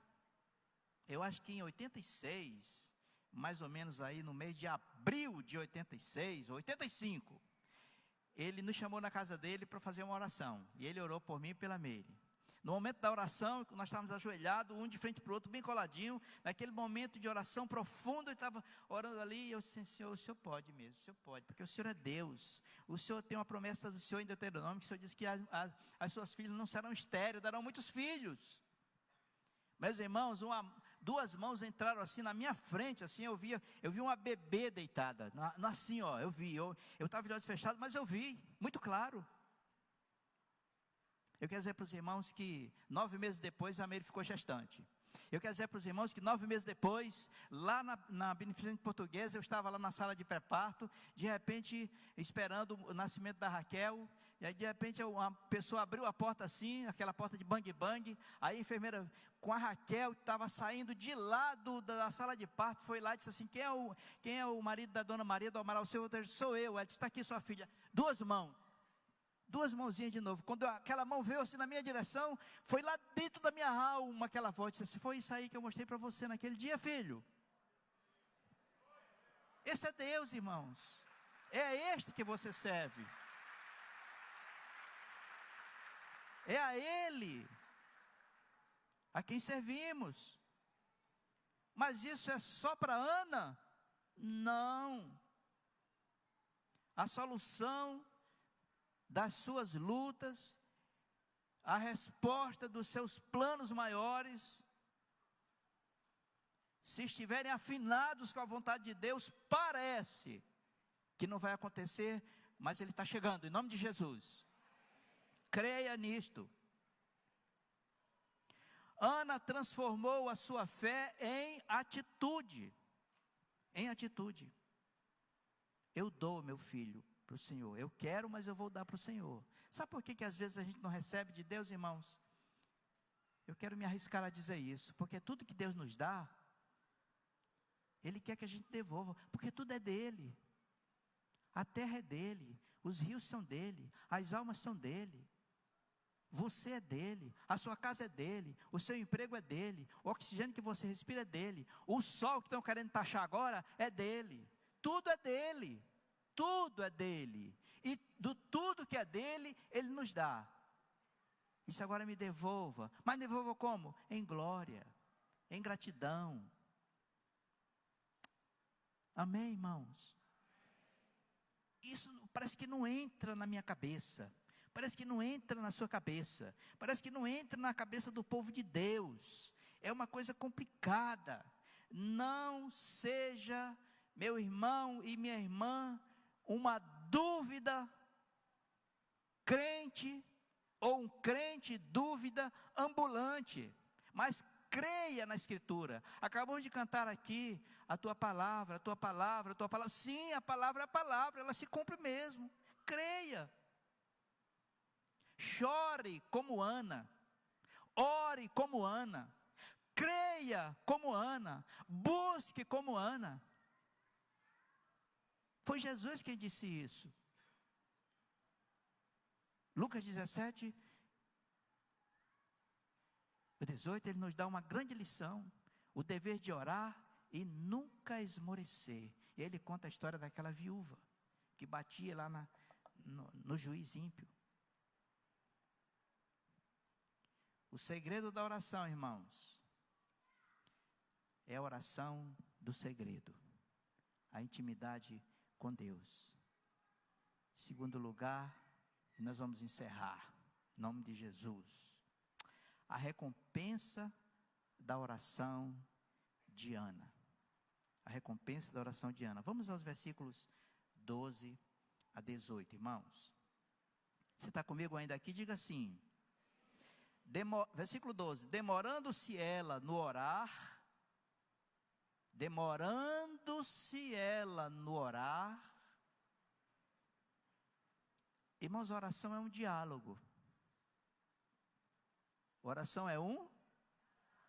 eu acho que em 86, mais ou menos aí no mês de abril de 86, 85, ele nos chamou na casa dele para fazer uma oração. E ele orou por mim e pela Meire. No momento da oração, nós estávamos ajoelhados, um de frente para o outro, bem coladinho, naquele momento de oração profundo, eu estava orando ali, e eu disse, Senhor, o Senhor pode mesmo, o Senhor pode, porque o Senhor é Deus, o Senhor tem uma promessa do Senhor em Deuteronômio, que o Senhor diz que as suas filhas não serão estéreis, darão muitos filhos. Meus irmãos, duas mãos entraram assim na minha frente, assim, eu vi uma bebê deitada, assim, ó, eu estava de olhos fechados, mas eu vi, muito claro. Eu quero dizer para os irmãos que 9 meses depois a Meire ficou gestante. Eu quero dizer para os irmãos que 9 meses depois, lá na Beneficente Portuguesa, eu estava lá na sala de pré-parto, de repente, esperando o nascimento da Raquel, e aí de repente uma pessoa abriu a porta assim, aquela porta de bang bang, aí a enfermeira com a Raquel, que estava saindo de lá da sala de parto, foi lá e disse assim, quem é o marido da dona Maria do Amaral Silva? Sou eu. Ela disse, está aqui sua filha, 2 mãozinhas de novo. Quando aquela mão veio assim na minha direção, foi lá dentro da minha alma aquela voz, disse assim, foi isso aí que eu mostrei para você naquele dia, filho. Esse é Deus, irmãos. É este que você serve. É a Ele a quem servimos. Mas isso é só para Ana? Não. A solução das suas lutas, a resposta dos seus planos maiores, se estiverem afinados com a vontade de Deus, parece que não vai acontecer, mas Ele está chegando, em nome de Jesus. Creia nisto. Ana transformou a sua fé em atitude. Em atitude. Eu dou meu filho para o Senhor. Eu quero, mas eu vou dar para o Senhor. Sabe por que às vezes a gente não recebe de Deus, irmãos? Eu quero me arriscar a dizer isso. Porque tudo que Deus nos dá, Ele quer que a gente devolva. Porque tudo é dEle. A terra é dEle. Os rios são dEle. As almas são dEle. Você é dEle, a sua casa é dEle, o seu emprego é dEle, o oxigênio que você respira é dEle, o sol que estão querendo taxar agora é dEle, tudo é dEle, tudo é dEle, e do tudo que é dEle, Ele nos dá. Isso agora me devolva, mas devolva como? Em glória, em gratidão. Amém, irmãos? Isso parece que não entra na minha cabeça. Parece que não entra na sua cabeça. Parece que não entra na cabeça do povo de Deus. É uma coisa complicada. Não seja, meu irmão e minha irmã, uma dúvida crente, ou um crente dúvida ambulante. Mas creia na Escritura. Acabamos de cantar aqui, a tua palavra, a tua palavra, a tua palavra. Sim, a palavra é a palavra, ela se cumpre mesmo. Creia. Chore como Ana, ore como Ana, creia como Ana, busque como Ana. Foi Jesus quem disse isso. Lucas 17, 18, ele nos dá uma grande lição, o dever de orar e nunca esmorecer. E ele conta a história daquela viúva, que batia lá no juiz ímpio. O segredo da oração, irmãos, é a oração do segredo, a intimidade com Deus. Segundo lugar, e nós vamos encerrar, em nome de Jesus, a recompensa da oração de Ana. A recompensa da oração de Ana. Vamos aos versículos 12 a 18, irmãos. Você está comigo ainda aqui? Diga assim. Versículo 12, demorando-se ela no orar, irmãos, oração é um diálogo, oração é um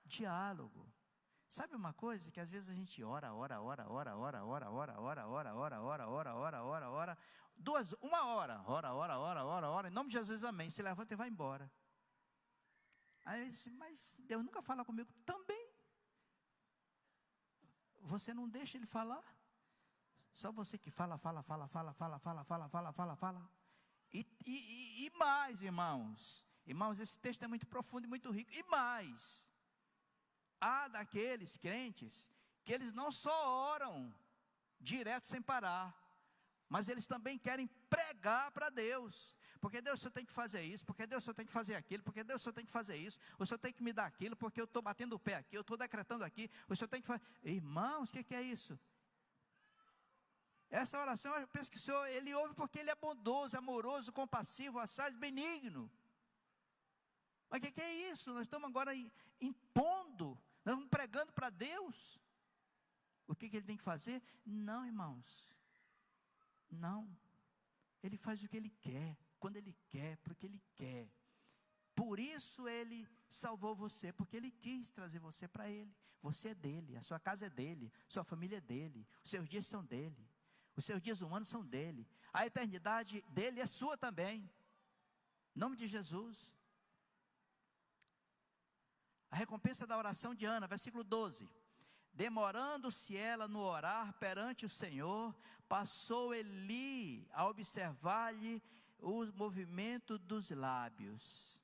diálogo. Sabe uma coisa, que às vezes a gente ora, uma hora, em nome de Jesus, amém, se levanta e vai embora. Aí eu disse, mas Deus nunca fala comigo também. Você não deixa Ele falar? Só você que fala. E mais, irmãos, Irmãos, esse texto é muito profundo e muito rico. E mais, há daqueles crentes que eles não só oram direto sem parar, mas eles também querem pregar para Deus, porque Deus, o Senhor tem que fazer isso, porque Deus, o Senhor tem que fazer aquilo, porque Deus, o Senhor tem que fazer isso, o Senhor tem que me dar aquilo, porque eu estou batendo o pé aqui, eu estou decretando aqui, o Senhor tem que fazer. Irmãos, o que é isso? Essa oração, eu penso que o Senhor, Ele ouve porque Ele é bondoso, amoroso, compassivo, assaz, benigno. Mas o que é isso? Nós estamos agora impondo, nós estamos pregando para Deus. O que Ele tem que fazer? Não, irmãos. Não, Ele faz o que Ele quer, quando Ele quer, porque Ele quer. Por isso Ele salvou você, porque Ele quis trazer você para Ele. Você é dele, a sua casa é dele, sua família é dele, os seus dias são dele, os seus dias humanos são dele, a eternidade dele é sua também. Em nome de Jesus. A recompensa da oração de Ana, versículo 12. Demorando-se ela no orar perante o Senhor, passou Eli a observar-lhe o movimento dos lábios.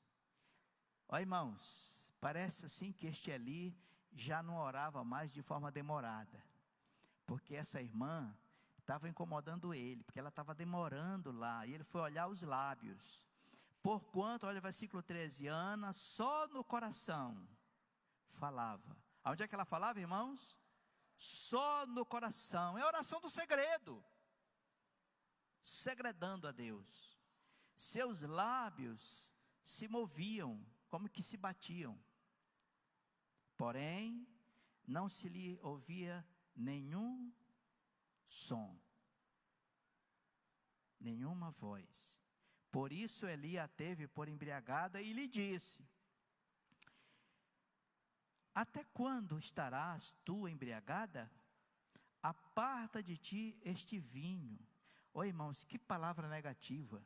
Olha, irmãos, parece assim que este Eli já não orava mais de forma demorada, porque essa irmã estava incomodando ele, porque ela estava demorando lá, e ele foi olhar os lábios. Porquanto, olha o versículo 13, Ana só no coração falava. Onde é que ela falava, irmãos? Só no coração. É a oração do segredo. Segredando a Deus. Seus lábios se moviam, como que se batiam. Porém, não se lhe ouvia nenhum som. Nenhuma voz. Por isso Eli a teve por embriagada e lhe disse: até quando estarás tu embriagada? Aparta de ti este vinho. Oi, irmãos, que palavra negativa.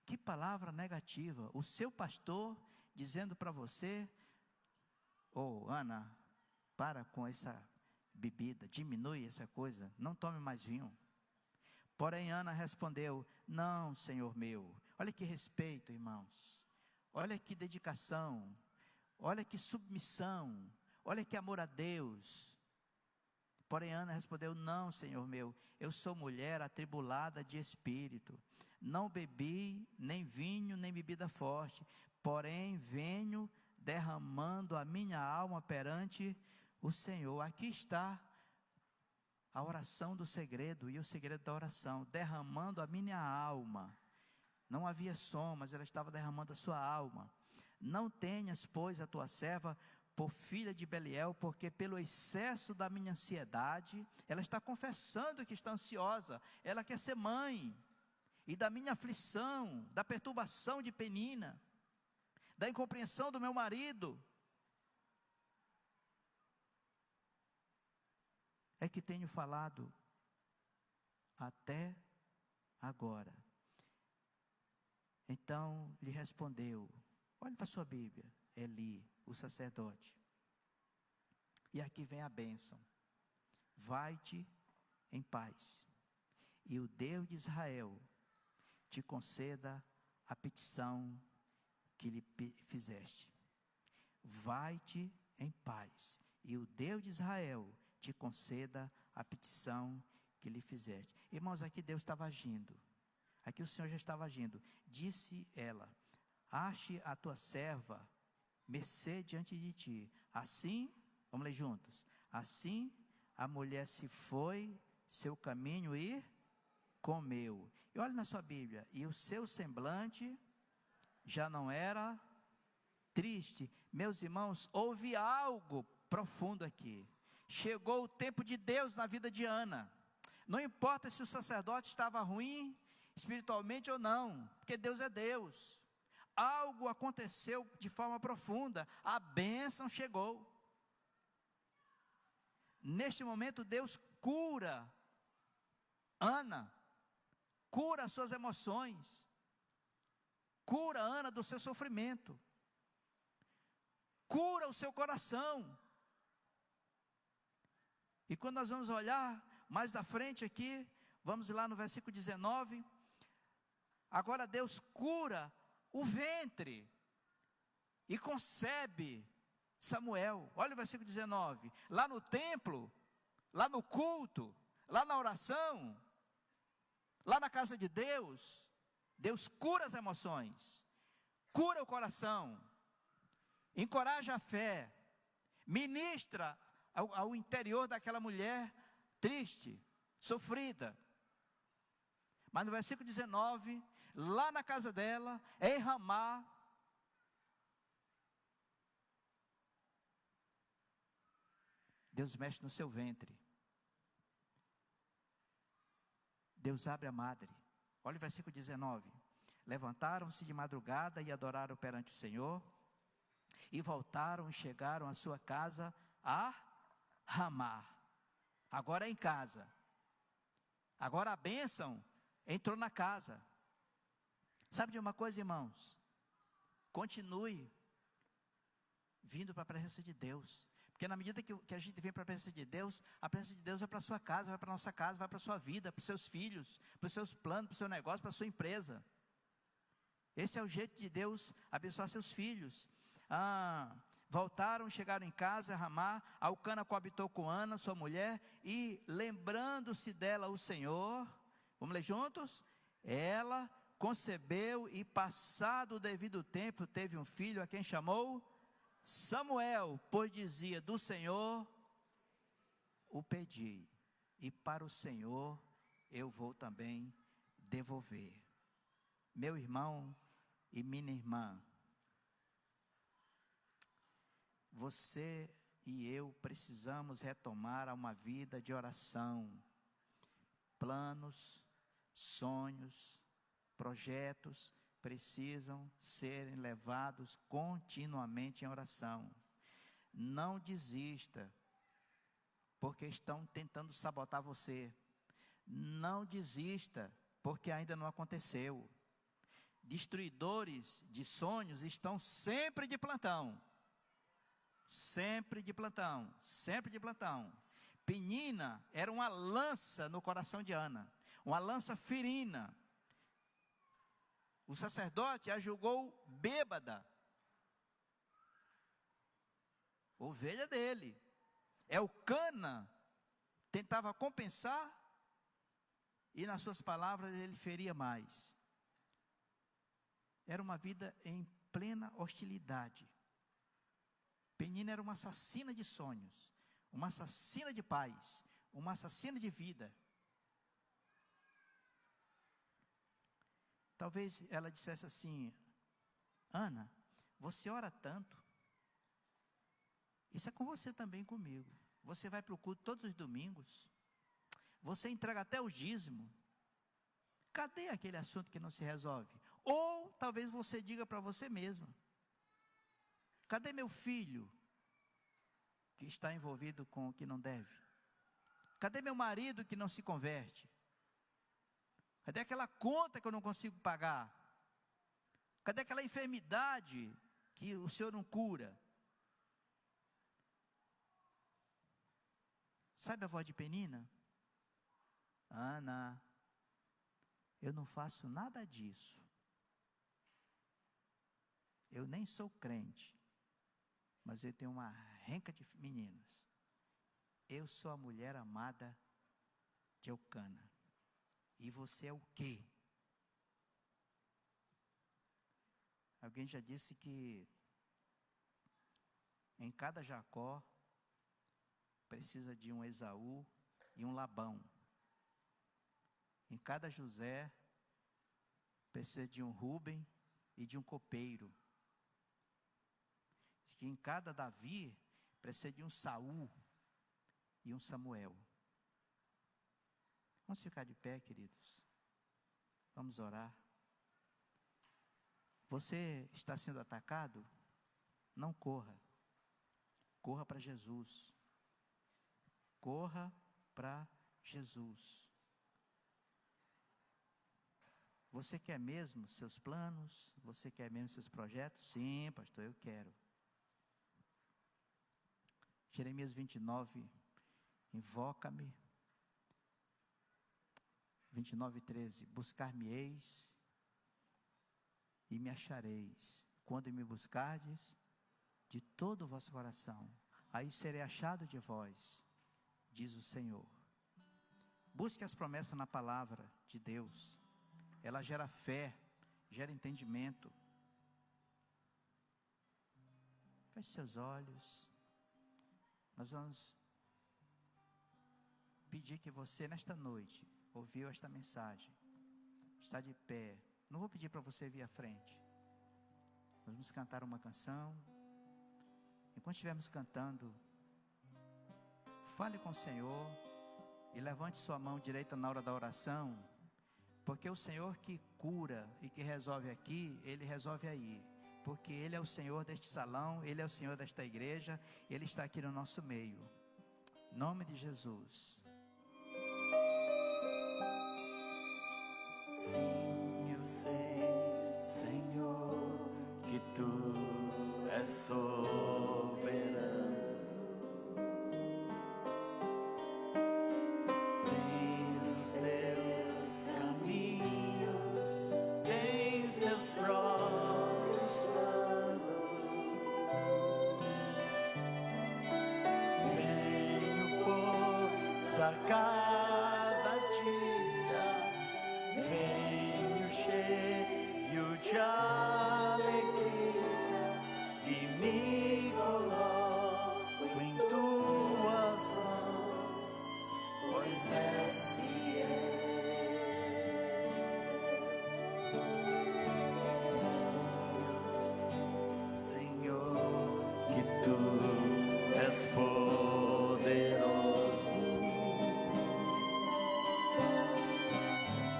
Que palavra negativa. O seu pastor dizendo para você: Ana, para com essa bebida, diminui essa coisa, não tome mais vinho. Porém Ana respondeu: não, Senhor meu. Olha que respeito, irmãos. Olha que dedicação. Olha que submissão, olha que amor a Deus. Porém Ana respondeu: não, Senhor meu, eu sou mulher atribulada de espírito, não bebi nem vinho, nem bebida forte, porém venho derramando a minha alma perante o Senhor. Aqui está a oração do segredo e o segredo da oração, derramando a minha alma. Não havia som, mas ela estava derramando a sua alma. Não tenhas, pois, a tua serva por filha de Beliel, porque pelo excesso da minha ansiedade, ela está confessando que está ansiosa, ela quer ser mãe, e da minha aflição, da perturbação de Penina, da incompreensão do meu marido, é que tenho falado até agora. Então lhe respondeu, olhe para a sua Bíblia, Eli, o sacerdote. E aqui vem a bênção. Vai-te em paz, e o Deus de Israel te conceda a petição que lhe fizeste. Vai-te em paz, e o Deus de Israel te conceda a petição que lhe fizeste. Irmãos, aqui Deus estava agindo. Aqui o Senhor já estava agindo. Disse ela: ache a tua serva mercê diante de ti. Assim, vamos ler juntos. Assim a mulher se foi seu caminho e comeu. E olha na sua Bíblia, e o seu semblante já não era triste. Meus irmãos, houve algo profundo aqui. Chegou o tempo de Deus na vida de Ana. Não importa se o sacerdote estava ruim espiritualmente ou não, porque Deus é Deus. Algo aconteceu de forma profunda, a bênção chegou. Neste momento Deus cura Ana, cura as suas emoções, cura Ana do seu sofrimento, cura o seu coração. E quando nós vamos olhar mais da frente aqui, vamos lá no versículo 19, agora Deus cura o ventre e concebe Samuel. Olha o versículo 19. Lá no templo, lá no culto, lá na oração, lá na casa de Deus, Deus cura as emoções, cura o coração, encoraja a fé, ministra ao interior daquela mulher triste, sofrida. Mas no versículo 19, lá na casa dela, em Ramá, Deus mexe no seu ventre. Deus abre a madre. Olha o versículo 19. Levantaram-se de madrugada e adoraram perante o Senhor, e voltaram e chegaram à sua casa a Ramá. Agora é em casa. Agora a bênção entrou na casa. Sabe de uma coisa, irmãos? Continue vindo para a presença de Deus. Porque na medida que a gente vem para a presença de Deus, a presença de Deus vai para a sua casa, vai para a nossa casa, vai para a sua vida, para os seus filhos, para os seus planos, para o seu negócio, para a sua empresa. Esse é o jeito de Deus abençoar seus filhos. Voltaram, chegaram em casa, Ramá, Elcana coabitou com Ana, sua mulher, e lembrando-se dela o Senhor, vamos ler juntos? Ela concebeu e passado o devido tempo, teve um filho a quem chamou Samuel, pois dizia, do Senhor o pedi, e para o Senhor eu vou também devolver. Meu irmão e minha irmã, você e eu precisamos retomar uma vida de oração, planos, sonhos, projetos, precisam serem levados continuamente em oração. Não desista, porque estão tentando sabotar você. Não desista, porque ainda não aconteceu. Destruidores de sonhos estão sempre de plantão. Sempre de plantão, sempre de plantão. Penina era uma lança no coração de Ana, uma lança ferina. O sacerdote a julgou bêbada, ovelha dele. Elcana tentava compensar, e nas suas palavras ele feria mais. Era uma vida em plena hostilidade. Penina era uma assassina de sonhos, uma assassina de paz, uma assassina de vida. Talvez ela dissesse assim: Ana, você ora tanto, isso é com você também comigo. Você vai para o culto todos os domingos, você entrega até o dízimo. Cadê aquele assunto que não se resolve? Ou talvez você diga para você mesma: cadê meu filho que está envolvido com o que não deve? Cadê meu marido que não se converte? Cadê aquela conta que eu não consigo pagar? Cadê aquela enfermidade que o Senhor não cura? Sabe a voz de Penina? Ana, eu não faço nada disso. Eu nem sou crente, mas eu tenho uma renca de meninas. Eu sou a mulher amada de Elcana. E você é o quê? Alguém já disse que em cada Jacó precisa de um Esaú e um Labão. Em cada José precisa de um Rúben e de um copeiro. Diz que em cada Davi precisa de um Saul e um Samuel. Vamos ficar de pé, queridos. Vamos orar. Você está sendo atacado? Não corra. Corra para Jesus. Corra para Jesus. Você quer mesmo seus planos? Você quer mesmo seus projetos? Sim, pastor, eu quero. Jeremias 29, invoca-me. 29:13, buscar-me-eis e me achareis, quando me buscardes de todo o vosso coração. Aí serei achado de vós, diz o Senhor. Busque as promessas na palavra de Deus. Ela gera fé, gera entendimento. Feche seus olhos. Nós vamos pedir que você, nesta noite, ouviu esta mensagem, está de pé. Não vou pedir para você vir à frente. Nós vamos cantar uma canção. Enquanto estivermos cantando, fale com o Senhor e levante sua mão direita na hora da oração, porque o Senhor que cura e que resolve aqui, Ele resolve aí, porque Ele é o Senhor deste salão, Ele é o Senhor desta igreja, Ele está aqui no nosso meio. Em nome de Jesus. Sim, eu sei, Senhor, que Tu és soberano. Tens os Teus caminhos, tens Teus próprios planos. Venho, pois, a cada dia, venho cheio de alegria e me coloco em Tuas mãos, pois és fiel. Senhor, que Tu és poderoso.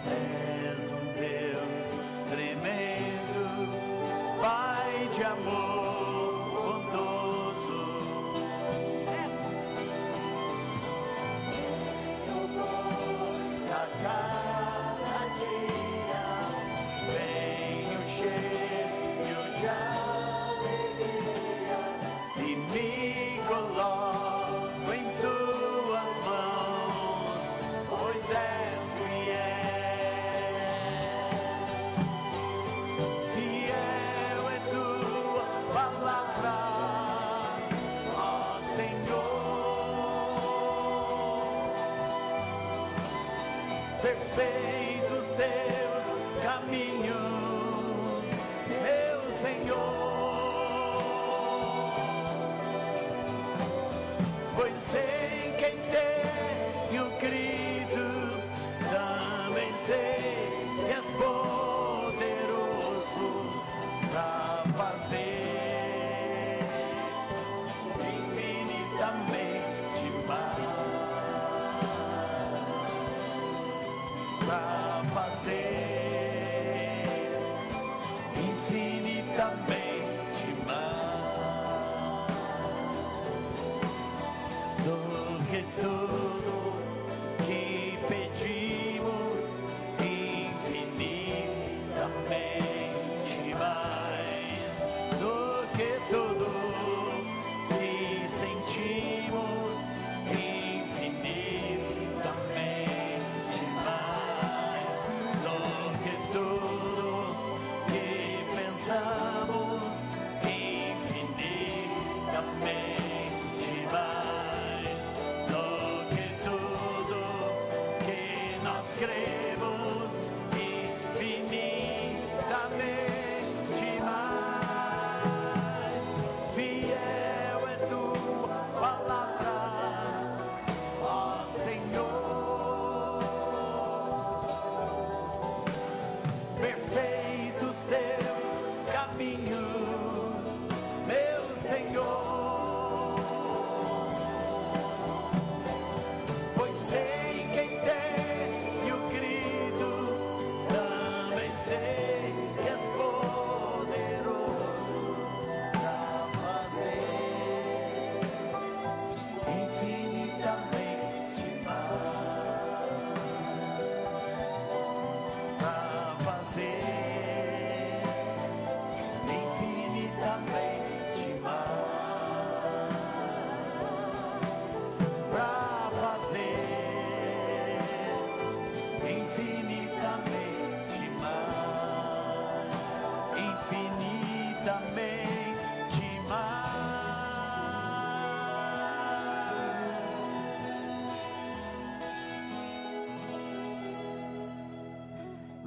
És um Deus tremendo, Pai de amor bondoso. A cada dia venho cheio de alegria e me coloco em Tuas mãos, pois és fiel é Tua palavra, ó Senhor. Perfeitos Teus caminhos, meu Senhor, pois em quem tenho crido, também sei que és poderoso pra fazer infinitamente mais, pra fazer infinitamente mais do que tudo que pedimos, infinitamente mais do que tudo que sentimos, infinitamente mais do que tudo que pensamos, infinitamente mais do que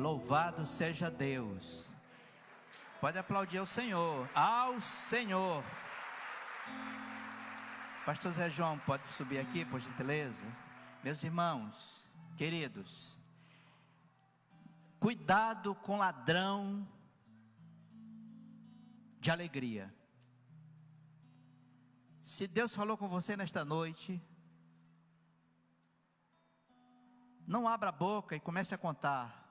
Louvado seja Deus. Pode aplaudir ao Senhor. Ao Senhor. Pastor Zé João, pode subir aqui, por gentileza? Meus irmãos, queridos, cuidado com ladrão de alegria. Se Deus falou com você nesta noite, não abra a boca e comece a contar.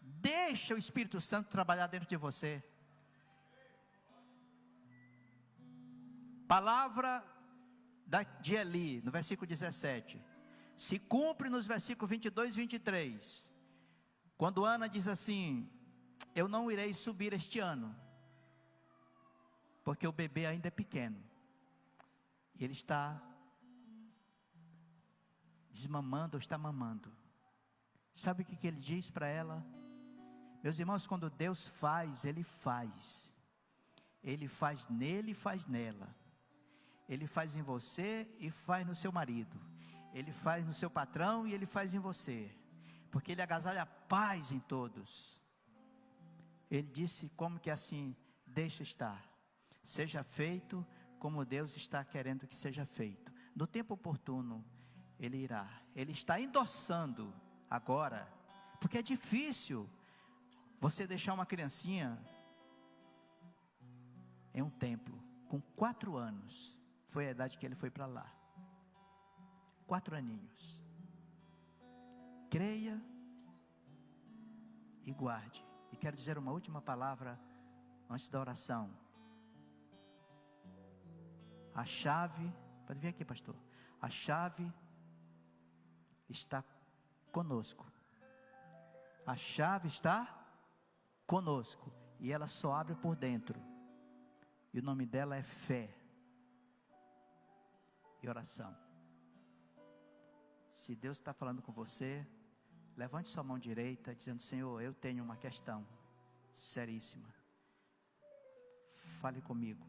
Deixa o Espírito Santo trabalhar dentro de você. Palavra de Eli, no versículo 17, se cumpre nos versículos 22 e 23, quando Ana diz assim: eu não irei subir este ano, porque o bebê ainda é pequeno, e ele está desmamando ou está mamando. Sabe o que ele diz para ela? Meus irmãos, quando Deus faz, Ele faz. Ele faz nele e faz nela. Ele faz em você e faz no seu marido. Ele faz no seu patrão e Ele faz em você. Porque Ele agasalha a paz em todos. Ele disse como que assim, deixa estar. Seja feito como Deus está querendo que seja feito. No tempo oportuno, Ele irá. Ele está endossando agora, porque é difícil você deixar uma criancinha em um templo, com 4 anos, foi a idade que ele foi para lá, 4 aninhos, creia e guarde. E quero dizer uma última palavra, antes da oração. A chave, pode vir aqui pastor, a chave está conosco, a chave está conosco, e ela só abre por dentro, e o nome dela é fé e oração. Se Deus está falando com você, levante sua mão direita, dizendo: Senhor, eu tenho uma questão seríssima, fale comigo,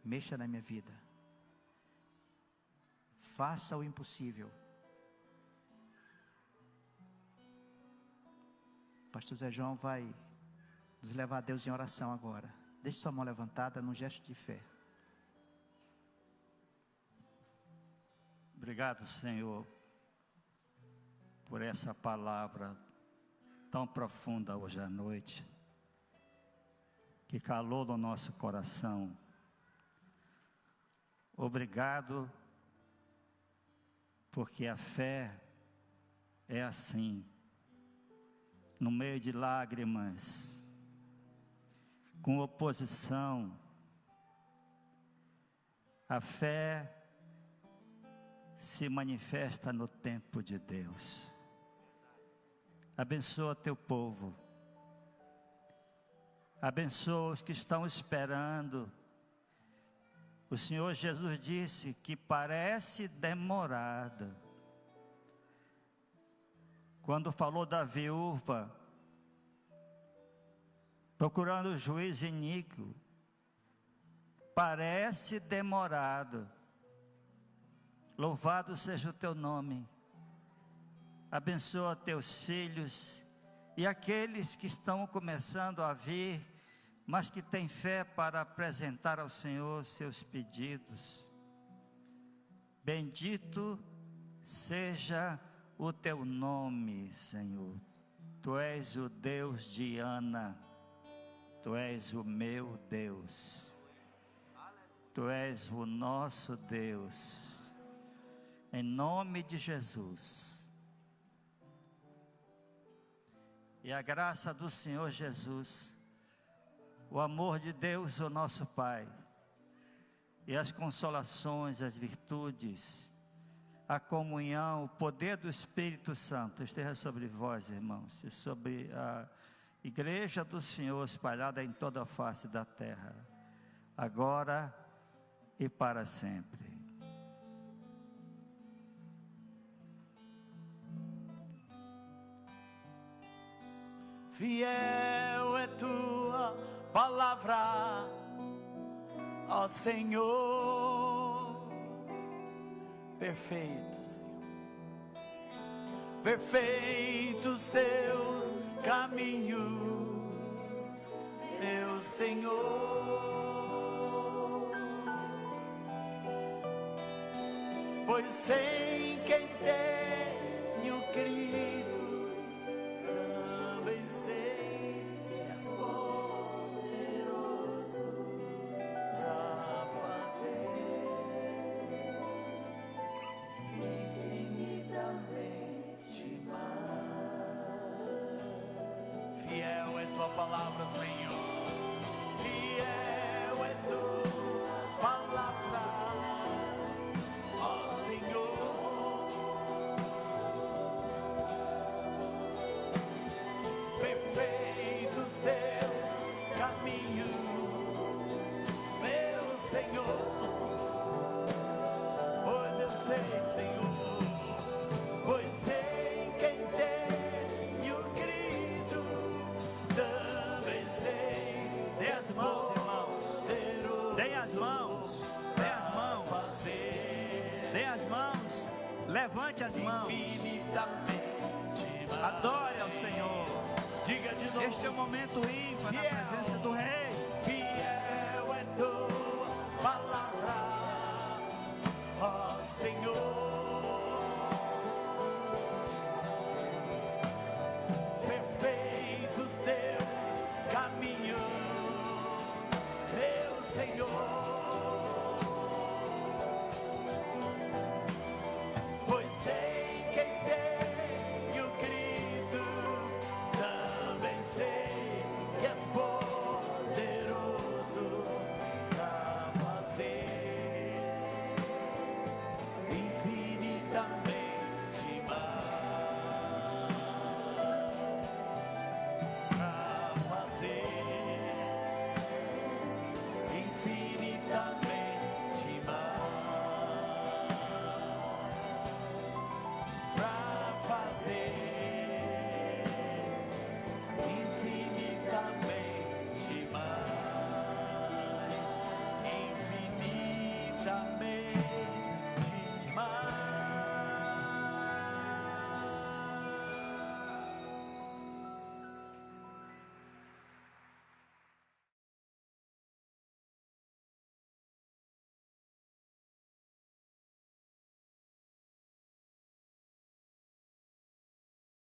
mexa na minha vida, faça o impossível. Pastor Zé João vai nos levar a Deus em oração agora. Deixe sua mão levantada num gesto de fé. Obrigado, Senhor, por essa palavra tão profunda hoje à noite, que calou no nosso coração. Obrigado, porque a fé é assim, no meio de lágrimas, com oposição, a fé se manifesta no tempo de Deus. Abençoa teu povo, abençoa os que estão esperando. O Senhor Jesus disse que parece demorada. Quando falou da viúva, procurando o juiz iníquo, parece demorado. Louvado seja o teu nome. Abençoa teus filhos e aqueles que estão começando a vir, mas que têm fé para apresentar ao Senhor seus pedidos. Bendito seja o teu nome, Senhor. Tu és o Deus de Ana, tu és o meu Deus, tu és o nosso Deus. Em nome de Jesus. E a graça do Senhor Jesus, o amor de Deus, o nosso Pai, e as consolações, as virtudes, a comunhão, o poder do Espírito Santo esteja sobre vós, irmãos, e sobre a igreja do Senhor espalhada em toda a face da terra, agora e para sempre. Fiel é tua palavra, ó Senhor, perfeito, Senhor. perfeitos teus caminhos, meu Senhor. Pois sem quem tenho crido, também sei que és poderoso para fazer infinitamente mais. Fiel é tua palavra, Senhor. Fiel é tua palavra, ó Senhor. Perfeitos teus caminhos, meu Senhor. Pois eu sei, Senhor, pois sei quem tenho crido, também sei. Dê as mãos, irmãos. Dê as mãos. Dê as mãos. Dê as mãos. Levante as mãos. Adore ao Senhor. Diga de novo. Este é o momento ímpar na Fiel. presença do Rei. Fiel é tua palavra, ó Senhor. Perfeitos teus caminhos, meu Senhor.